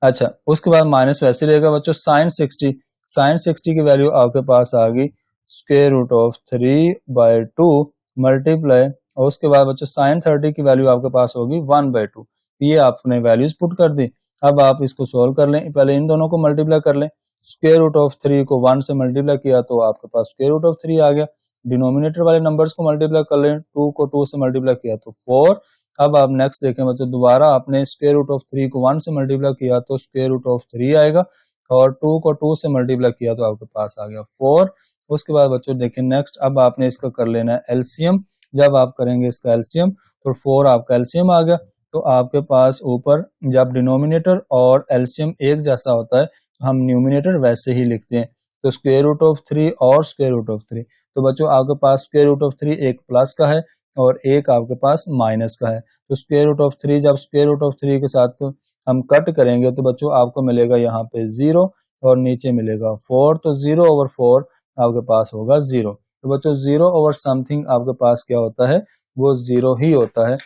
अच्छा, उसके बाद माइनस वैसे रहेगा बच्चों साइन 60। साइन 60 की वैल्यू आपके पास आ गई स्क्वायर रूट ऑफ 3/2 मल्टीप्लाई, और उसके बाद बच्चों साइन 30 की वैल्यू आपके पास होगी 1/2। ये आपने वैल्यूज पुट कर दी। अब आप इसको सोल्व कर लें, पहले इन दोनों को मल्टीप्लाई कर लें। स्क्वायर रूट ऑफ 3 को 1 से मल्टीप्लाई किया तो आपके पास स्क्वायर रूट ऑफ 3 आ गया। डिनोमिनेटर वाले नंबर्स को मल्टीप्लाई कर लें, 2 को 2 से मल्टीप्लाई किया तो 4। अब आप नेक्स्ट देखें बच्चों, दोबारा आपने स्क्वायर रूट ऑफ 3 को 1 से मल्टीप्लाई किया तो स्क्वायर रूट ऑफ 3 आएगा, और 2 को 2 से मल्टीप्लाई किया तो आपके पास आ गया 4। उसके बाद बच्चों देखें नेक्स्ट, अब आपने इसका कर लेना है एलसीएम। जब आप करेंगे इसका एलसीएम तो 4 आपका एलसीएम आ गया। तो आपके पास ऊपर जब डिनोमिनेटर और एलसीएम एक जैसा होता है हम न्यूमिनेटर वैसे ही लिखते हैं। तो स्क्वायर रूट ऑफ 3 और स्क्वायर रूट ऑफ 3, तो बच्चों आपके पास स्क्वायर रूट ऑफ 3 एक प्लस का है और एक आपके पास माइनस का है। तो स्क्वायर रूट ऑफ 3 जब स्क्वायर रूट ऑफ 3 के साथ तो हम कट करेंगे तो बच्चों आपको मिलेगा यहाँ पे 0 और नीचे मिलेगा 4। तो 0/4 आपके पास होगा 0। तो बच्चों 0 ओवर समथिंग आपके पास क्या होता है? वो 0 ही होता है।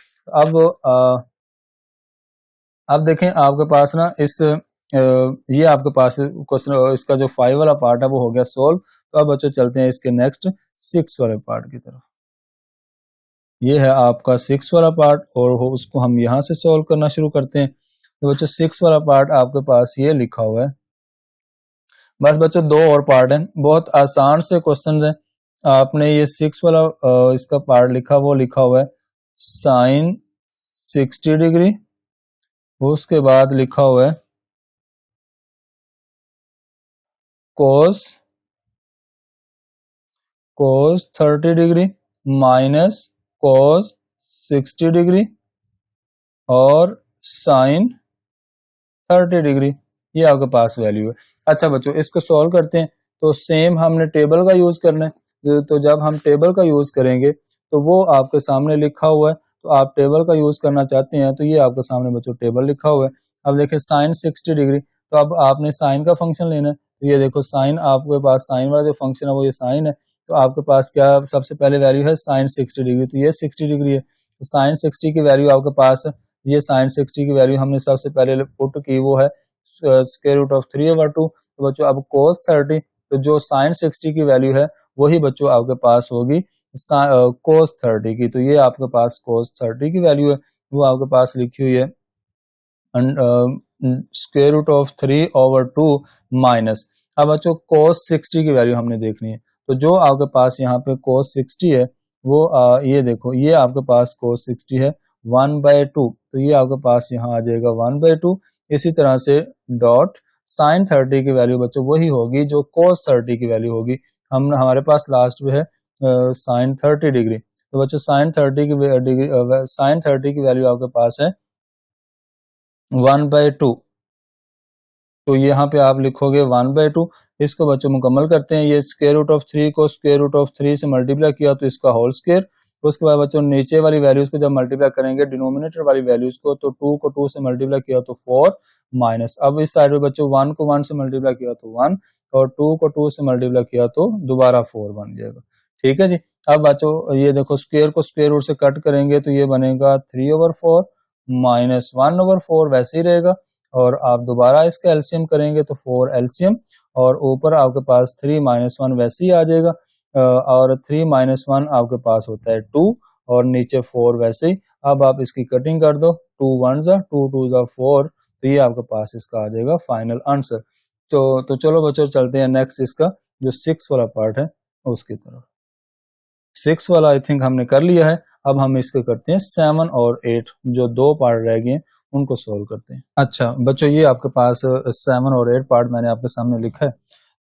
अब देखें आपके पास ना ये आपके पास क्वेश्चन, इसका जो 5 वाला पार्ट है वो हो गया सोल्व। तो अब बच्चों चलते हैं इसके नेक्स्ट 6 वाले पार्ट की तरफ। ये है आपका 6 वाला पार्ट और उसको हम यहाँ से सोल्व करना शुरू करते हैं। तो बच्चों 6 वाला पार्ट आपके पास ये लिखा हुआ है। बस बच्चों 2 और पार्ट हैं, बहुत आसान से क्वेश्चन हैं। आपने ये 6 वाला इसका पार्ट लिखा वो लिखा हुआ है साइन 60 डिग्री, उसके बाद लिखा हुआ है cos 30 degree minus cos 60 degree और साइन 30 डिग्री, ये आपके पास वैल्यू है। अच्छा बच्चों, इसको सॉल्व करते हैं। तो सेम हमने टेबल का यूज करना है। तो जब हम टेबल का यूज करेंगे तो वो आपके सामने लिखा हुआ है। तो आप टेबल का यूज करना चाहते हैं तो ये आपके सामने बच्चों टेबल लिखा हुआ है। अब देखिए साइन 60 डिग्री, तो अब आपने साइन का फंक्शन लेना है। तो ये देखो साइन, आपके पास साइन वाला जो फंक्शन है वो ये साइन है। तो आपके पास क्या सबसे पहले वैल्यू है साइन 60 डिग्री, तो ये 60 डिग्री है। तो साइन 60 की वैल्यू आपके पास, ये साइन 60 की वैल्यू हमने सबसे पहले पुट की वो है स्क्वायर रूट ऑफ 3/2। तो बच्चों अब cos 30, तो जो साइन 60 की वैल्यू है वही बच्चों आपके पास होगी cos 30 की। तो ये आपके पास cos 30 की वैल्यू है, वो आपके पास लिखी हुई है स्क्वायर रूट ऑफ 3/2 माइनस। अब बच्चों cos 60 की वैल्यू हमने देखनी है। तो जो आपके पास यहाँ पे cos 60 है वो ये देखो, ये आपके पास cos 60 है 1/2, तो ये आपके पास यहाँ आ जाएगा 1/2। इसी तरह से डॉट साइन 30 की वैल्यू बच्चों वही होगी जो cos 30 की वैल्यू होगी। हमारे पास लास्ट में है साइन 30 डिग्री। तो बच्चों साइन 30 की वैल्यू आपके पास है 1/2। तो यहाँ पे आप लिखोगे 1/2। इसको बच्चों मुकम्मल करते हैं। ये स्क्वायर रूट ऑफ 3 को स्क्वायर रूट ऑफ 3 से मल्टीप्लाई किया तो इसका होल स्क्वायर, उसके बाद बच्चों नीचे वाली वैल्यूज को जब मल्टीप्लाई करेंगे डिनोमिनेटर वाली वैल्यूज को, तो 2 को 2 से मल्टीप्लाई किया तो 4 माइनस, अब इस साइड में बच्चों 1 को 1 से मल्टीप्लाई किया तो 1 और 2 को 2 से मल्टीप्लाई किया तो दोबारा 4 बन जाएगा। ठीक है जी। अब बच्चों ये देखो स्क्वायर को स्क्वायर रूट से कट करेंगे तो ये बनेगा 3/4 माइनस 1/4 वैसे ही रहेगा, और आप दोबारा इसका एलसीएम करेंगे तो 4 एलसीएम, और ऊपर आपके पास 3 माइनस 1 वैसे ही आ जाएगा, और 3 माइनस 1 आपके पास होता है 2 और नीचे 4 वैसे ही। अब आप इसकी कटिंग कर दो, 2 1 जा 2 2 जा 4, तो ये आपके पास इसका आ जाएगा फाइनल आंसर। तो चलो बच्चों चलते हैं नेक्स्ट इसका जो 6 वाला पार्ट है उसकी तरफ। 6 वाला आई थिंक हमने कर लिया है। अब हम इसको करते हैं 7 और 8, जो दो पार्ट रह गए उनको सोल्व करते हैं। अच्छा बच्चों ये आपके पास 7 और 8 पार्ट मैंने आपके सामने लिखा है,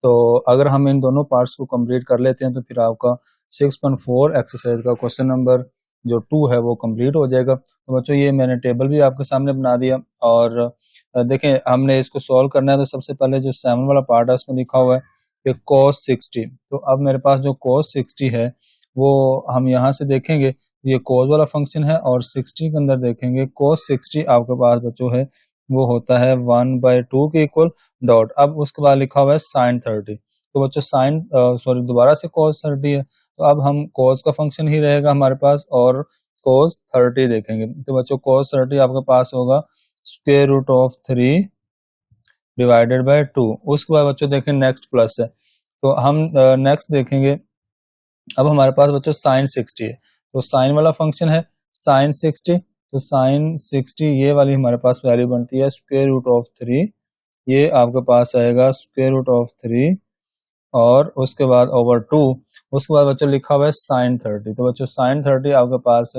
तो अगर हम इन दोनों पार्ट्स को कंप्लीट कर लेते हैं तो फिर आपका 6.4 एक्सरसाइज का क्वेश्चन नंबर जो 2 है वो कंप्लीट हो जाएगा। तो बच्चों ये मैंने टेबल भी आपके सामने बना दिया, और देखें हमने इसको सॉल्व करना है। तो सबसे पहले जो 7 वाला पार्ट है उसमें लिखा हुआ है कि cos 60, तो अब मेरे पास जो cos 60 है वो हम यहाँ से देखेंगे ये cos वाला फंक्शन है, और 60 के अंदर देखेंगे cos 60 आपके पास बच्चों है वो होता है 1/2 के इक्वल डॉट। अब उसके बाद लिखा हुआ है sin 30, तो बच्चों साइन सॉरी दोबारा से cos 30 है, तो अब हम cos का फंक्शन ही रहेगा हमारे पास और cos 30 देखेंगे। तो बच्चों cos 30 आपके पास होगा square root of 3 divided by 2। उसके बाद बच्चों देखें नेक्स्ट प्लस है, तो हम नेक्स्ट देखेंगे। अब हमारे पास बच्चों साइन 60 है, तो साइन वाला फंक्शन है साइन 60, तो साइन 60 ये वाली हमारे पास वैल्यू बनती है स्क्वायर रूट ऑफ 3, ये आपके पास आएगा स्क्वायर रूट ऑफ 3 और उसके बाद ओवर 2। उसके बाद बच्चों लिखा हुआ है साइन 30, तो बच्चों साइन 30 आपके पास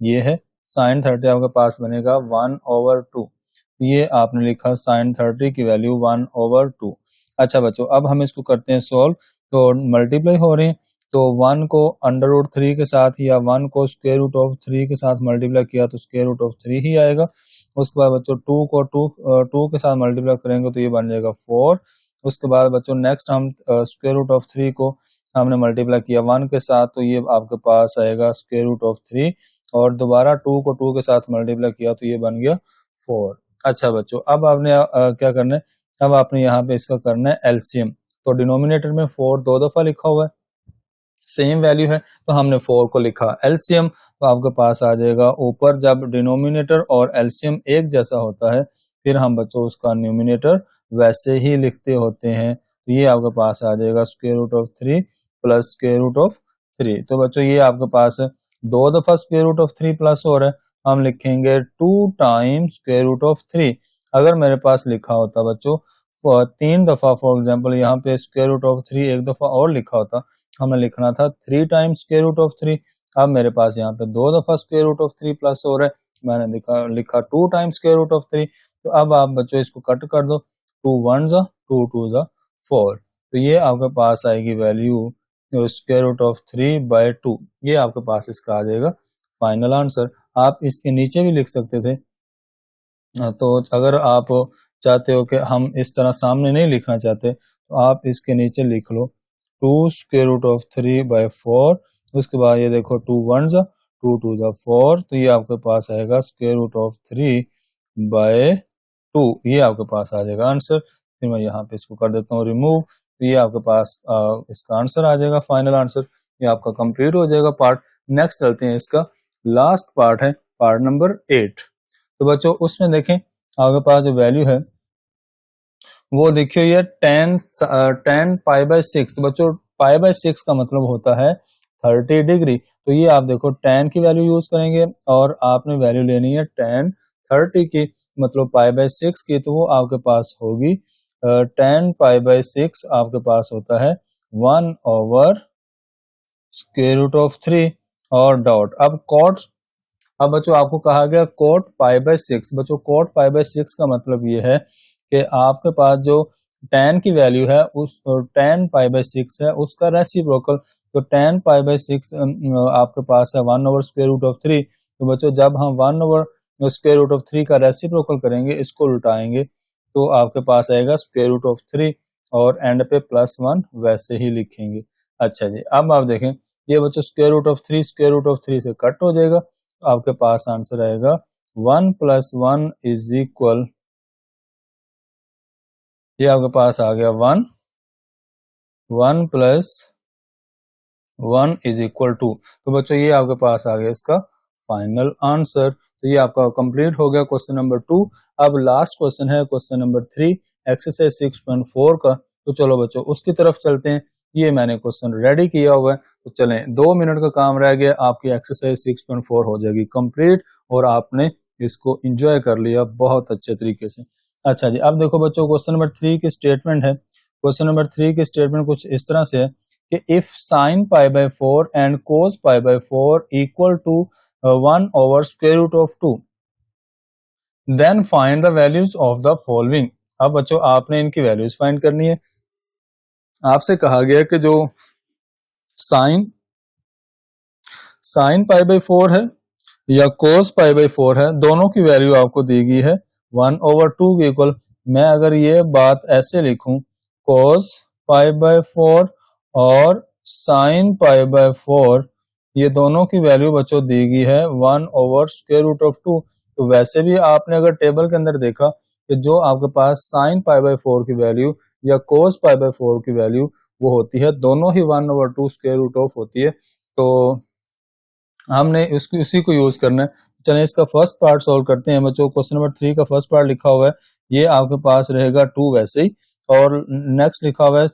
ये है, साइन 30 आपके पास बनेगा 1/2, ये आपने लिखा साइन 30 की वैल्यू 1/2। अच्छा बच्चों अब हम इसको करते हैं सॉल्व, तो मल्टीप्लाई हो रहे हैं, तो 1 को अंडर रूट 3 के साथ या 1 को स्क्वायर रूट ऑफ 3 के साथ मल्टीप्लाई किया तो स्क्वायर रूट ऑफ 3 ही आएगा। उसके बाद बच्चों 2 को 2 के साथ मल्टीप्लाई करेंगे तो ये बन जाएगा 4। उसके बाद बच्चों नेक्स्ट हम स्क्वायर रूट ऑफ 3 को हमने मल्टीप्लाई किया 1 के साथ, तो ये आपके पास आएगा स्क्वायर रूट ऑफ 3, और दोबारा 2 को 2 के साथ मल्टीप्लाई किया तो ये बन गया 4। अच्छा बच्चों अब आपने क्या करना है, अब आपने यहाँ पे इसका करना है एलसीएम, तो डिनोमिनेटर में 4 दो दफा लिखा हुआ है, सेम वैल्यू है तो हमने 4 को लिखा एलसीएम, तो आपके पास आ जाएगा ऊपर जब डिनोमिनेटर और एलसीएम एक जैसा होता है फिर हम बच्चों उसका न्यूमिनेटर वैसे ही लिखते होते हैं, तो ये आपके पास आ जाएगा square root of 3 plus square root of 3। तो बच्चों ये आपके पास दो दफा स्क्वायर रूट ऑफ 3 प्लस हो रहा है, हम लिखेंगे 2 टाइम्स स्क्वायर रूट ऑफ 3। अगर मेरे पास लिखा होता बच्चों 3 दफा, फॉर एग्जांपल यहाँ पे स्क्वायर रूट ऑफ 3 एक दफा और लिखा होता, हमें लिखना था 3 टाइम्स स्क्वायर रूट ऑफ 3। अब मेरे पास यहाँ पे दो दफा स्क्वायर रूट ऑफ 3 प्लस हो रहा है, मैंने लिखा 2 टाइम्स स्क्वायर रूट ऑफ 3। तो अब आप बच्चों इसको कट कर दो, 2 1 जा 2 2 जा 4, तो ये आपके पास आएगी वैल्यू स्क्वायर रूट ऑफ 3/2, ये आपके पास इसका आ जाएगा फाइनल आंसर। आप इसके नीचे भी लिख सकते थे, तो अगर आप चाहते हो कि हम इस तरह सामने नहीं लिखना चाहते तो आप इसके नीचे लिख लो 2 स्क्वायर रूट ऑफ 3/4। उसके बाद ये देखो 2 1 जा 2 2 जा 4, तो ये आपके पास आएगा स्क्वायर रूट ऑफ 3/2, ये आपके पास आ जाएगा आंसर। फिर मैं यहाँ पे इसको कर देता हूँ रिमूव, तो ये आपके पास इसका आंसर आ जाएगा फाइनल आंसर, ये आपका कंप्लीट हो जाएगा पार्ट। नेक्स्ट चलते हैं, इसका लास्ट पार्ट है पार्ट नंबर 8। तो बच्चों उसमें देखें आपके पास जो वैल्यू है वो देखियो ये 10 π/6, तो बच्चों π/6 का मतलब होता है 30 डिग्री, तो ये आप देखो 10 की वैल्यू यूज करेंगे और आपने वैल्यू लेनी है 10 30 की, मतलब π/6 की, तो वो आपके पास होगी 10 π/6 आपके पास होता है 1/√3 और डॉट। अब बच्चों आपको कहा गया cot π/6, बच्चों cot π/6 का मतलब ये है कि आपके पास जो tan की वैल्यू है उस tan π/6 है उसका रेसिप्रोकल, तो tan π/6 आपके पास है 1/√3। तो बच्चों जब हम 1/√3 का रेसिप्रोकल करेंगे, इसको उल्टाएंगे तो आपके पास आएगा √3 और एंड पे +1 वैसे ही लिखेंगे। अच्छा जी अब आप देखें ये बच्चों square root of 3 square root of 3 से कट हो जाएगा, तो आपके पास आंसर आएगा 1 + 1 इज इक्वल, ये आपके पास आ गया 1 + 1 इज इक्वल टू। तो बच्चों ये आपके पास आ गया इसका फाइनल आंसर। तो ये आपका कंप्लीट हो गया क्वेश्चन नंबर 2। अब लास्ट क्वेश्चन है क्वेश्चन नंबर 3 एक्सरसाइज 6.4 का। तो चलो बच्चों उसकी तरफ चलते हैं। ये मैंने क्वेश्चन रेडी किया हुआ है, तो चलें 2 मिनट का काम रह गया, आपकी एक्सरसाइज 6.4 हो जाएगी कंप्लीट और आपने इसको एंजॉय कर लिया बहुत अच्छे तरीके से। अच्छा जी, अब देखो बच्चों क्वेश्चन नंबर 3 की स्टेटमेंट है। क्वेश्चन नंबर 3 की स्टेटमेंट कुछ इस तरह से है कि if sin π/4 and cos π/4 equal to 1/√2 then find the values of the following. अब बच्चों आपने इनकी वैल्यूज फाइंड करनी है। आपसे कहा गया कि जो sin π/4 है या cos π/4 है, दोनों की वैल्यू आपको दी गई है 1/2 के इक्वल। मैं अगर ये बात ऐसे लिखूं cos π/4 और sin π/4, ये दोनों की वैल्यू बच्चों दी गई है 1/√2। तो वैसे भी आपने अगर टेबल के अंदर देखा कि जो आपके पास sin π/4 की वैल्यू या cos π/4 की वैल्यू वो होती है, दोनों ही 1/2 होती है। तो हमने उसी को यूज करना है। चलिए इसका फर्स्ट पार्ट सॉल्व करते हैं बच्चों। क्वेश्चन नंबर 3 का फर्स्ट पार्ट लिखा हुआ है, ये आपके पास रहेगा 2 वैसे ही, और नेक्स्ट लिखा हुआ है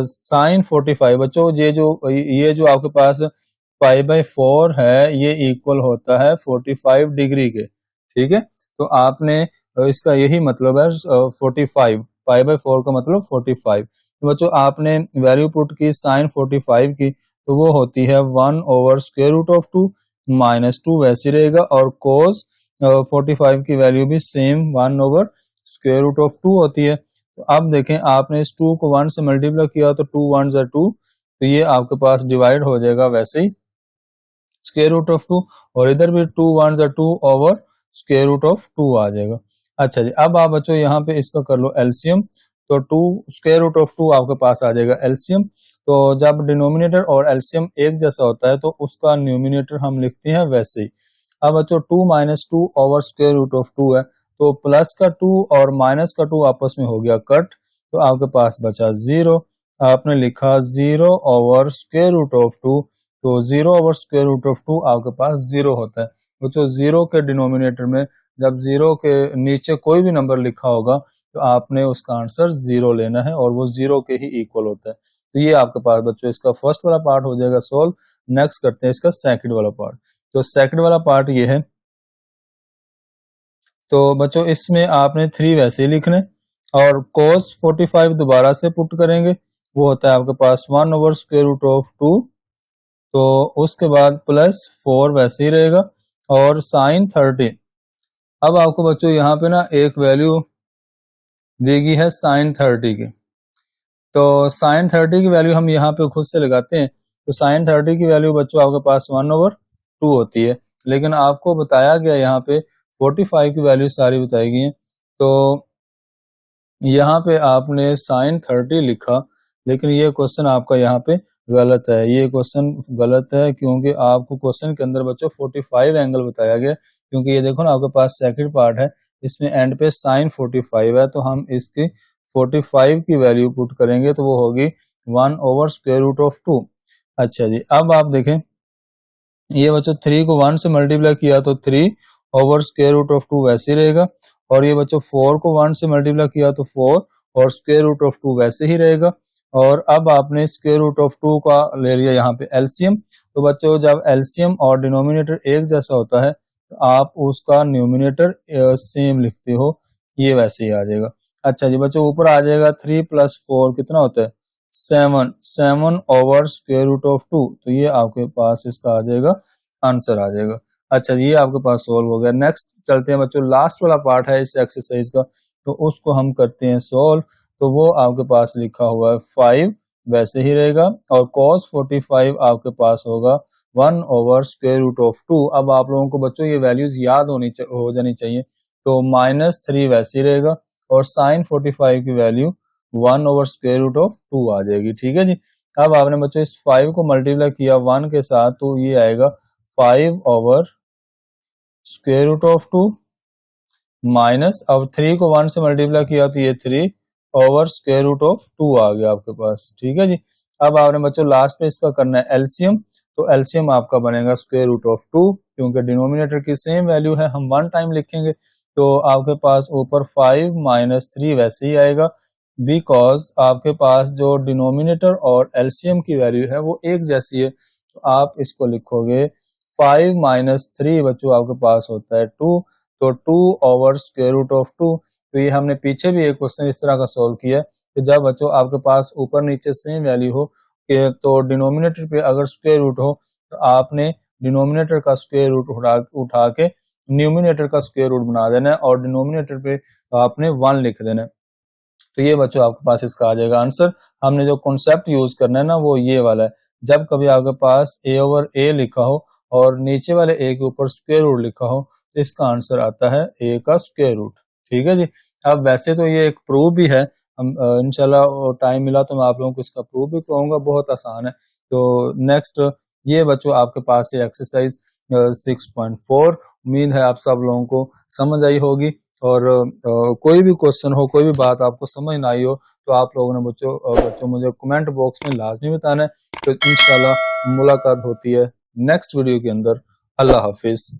sin 45। बच्चों ये जो आपके पास π/4 है ये इक्वल होता है 45 डिग्री के, ठीक है। तो आपने इसका यही मतलब है 45, π/4 का मतलब 45। तो बच्चों आपने वैल्यू पुट की sin 45 की, तो वो होती है 1/√2 -2 वैसे रहेगा, और cos 45 की वैल्यू भी सेम 1/√2 होती है। तो अब देखें आपने इस 2 को 1 से मल्टीप्लाई किया तो 2 1 2, तो ये आपके पास डिवाइड हो जाएगा वैसे ही √2, और इधर भी 2 1 2 ओवर √2 आ जाएगा। अच्छा जी, अब आप बच्चों यहाँ पे इसका कर लो एलसीएम, तो 2 √2 आपके पास आ जाएगा एलसीएम। तो जब डिनोमिनेटर और एलसीएम एक जैसा होता है तो उसका न्यूमिनेटर हम लिखते हैं वैसे ही। अब बच्चों 2 - 2 ओवर √2 है, तो प्लस का 2 और माइनस का 2 आपस में हो गया कट, तो आपके पास बचा 0। आपने लिखा 0 ओवर √2, तो 0 ओवर √2 आपके पास 0 होता है। बच्चों 0 के डिनोमिनेटर में जब 0 के नीचे कोई भी नंबर लिखा होगा तो आपने उसका आंसर 0 लेना है, और वो 0 के ही इक्वल होता है। तो ये आपके पास बच्चों इसका फर्स्ट वाला पार्ट हो जाएगा सोल्व। नेक्स्ट करते हैं इसका सेकंड वाला पार्ट। तो सेकंड वाला पार्ट ये है, तो बच्चों इसमें आपने 3 वैसे ही लिखने, और cos 45 दोबारा से पुट करेंगे, वो होता है आपके पास 1/√2, तो उसके बाद प्लस 4 वैसे ही रहेगा, और sin 30। अब आपको बच्चों यहाँ पे ना एक वैल्यू देगी है sin 30 की, तो sin 30 की वैल्यू हम यहाँ पे खुद से लगाते हैं। तो sin 30 की वैल्यू बच्चों आपके पास 1/2 होती है, लेकिन आपको बताया गया यहाँ पे 45 की वैल्यू सारी बताई गई है, तो यहाँ पे आपने sin 30 लिखा, लेकिन ये क्वेश्चन आपका यहाँ पे गलत है। ये क्वेश्चन गलत है क्योंकि आपको क्वेश्चन के अंदर बच्चों 45 एंगल बताया गया, क्योंकि ये देखो ना आपके पास सेकंड पार्ट है, इसमें एंड पे sin 45 है, तो हम इसकी 45 की वैल्यू पुट करेंगे तो वो होगी 1/√2। अच्छा जी, अब आप देखें ये बच्चों 3 को 1 से मल्टीप्लाई किया तो 3/√2 वैसे ही रहेगा, और ये बच्चों 4 को 1 से मल्टीप्लाई किया तो 4 और √2 वैसे ही रहेगा। और अब आपने √2 का ले लिया यहाँ पे एलसीएम, तो बच्चों जब एलसीएम और डिनोमिनेटर एक जैसा होता है तो आप उसका न्यूमिनेटर सेम लिखते हो, ये वैसे ही आ जाएगा। अच्छा जी बच्चों, ऊपर आ जाएगा 3 + 4 कितना होता है 7/√2, तो ये आपके पास इसका आ जाएगा आंसर आ जाएगा। अच्छा जी, ये आपके पास सोल्व हो गया। नेक्स्ट चलते हैं बच्चों, लास्ट वाला पार्ट है इस एक्सरसाइज का, तो उसको हम करते हैं सोल्व। तो वो आपके पास लिखा हुआ है 5 वैसे ही रहेगा, और cos 45 आपके पास होगा 1/√2। अब आप लोगों को बच्चों ये वैल्यूज याद हो जानी चाहिए, तो -3 वैसे ही रहेगा, और sin 45 की वैल्यू 1/√2 आ जाएगी, ठीक है जी। अब आपने बच्चों इस 5 को मल्टीप्लाई किया 1 के साथ, तो ये आएगा 5 over square root of 2 minus, अब 3 को 1 से मल्टीप्लाई किया तो ये 3 ओवर स्क्वायर रूट ऑफ 2 आ गया आपके पास। ठीक है जी। अब आपने बच्चों लास्ट पे इसका करना है एलसीएम, तो एलसीएम आपका बनेगा स्क्वायर रूट ऑफ 2, क्योंकि डिनोमिनेटर की सेम वैल्यू है, हम 1 टाइम लिखेंगे, तो आपके पास ऊपर 5 माइनस 3 वैसे ही आएगा, बिकॉज आपके पास जो डिनोमिनेटर और एलसीएम की वैल्यू है वो एक जैसी है, तो आप इसको लिखोगे 5 माइनस 3 बच्चों आपके पास होता है 2, तो 2 ओवर स्क्वायर रूट ऑफ 2। तो ये हमने पीछे भी एक क्वेश्चन इस तरह का सॉल्व किया है कि जब बच्चों आपके पास ऊपर नीचे सेम वैल्यू हो कि तो डिनोमिनेटर पे अगर स्क्वायर रूट हो तो आपने डिनोमिनेटर का स्क्वायर रूट उठा के न्यूमिनेटर का स्क्वायर रूट बना देना है और डिनोमिनेटर पे आपने 1 लिख देना है। तो ये बच्चों आपके पास इसका आ जाएगा आंसर। हमने जो कॉन्सेप्ट यूज करना है ना वो ये वाला है, जब कभी आपके पास a ओवर a लिखा हो और नीचे वाले a के ऊपर स्क्वायर रूट लिखा हो तो इसका आंसर आता है a का स्क्वायर रूट। ठीक है जी। अब वैसे तो ये एक प्रूफ भी है, हम इंशाल्लाह टाइम मिला तो मैं आप लोगों को इसका प्रूफ भी कहूंगा, बहुत आसान है। तो नेक्स्ट ये बच्चों आपके पास है एक्सरसाइज 6.4। उम्मीद है आप सब लोगों को समझ आई होगी, और कोई भी क्वेश्चन हो, कोई भी बात आपको समझ ना आई हो तो आप लोगों ने बच्चों मुझे कमेंट बॉक्स में लाजमी बताना है। तो इंशाल्लाह मुलाकात होती है नेक्स्ट वीडियो के अंदर। अल्लाह हाफिज।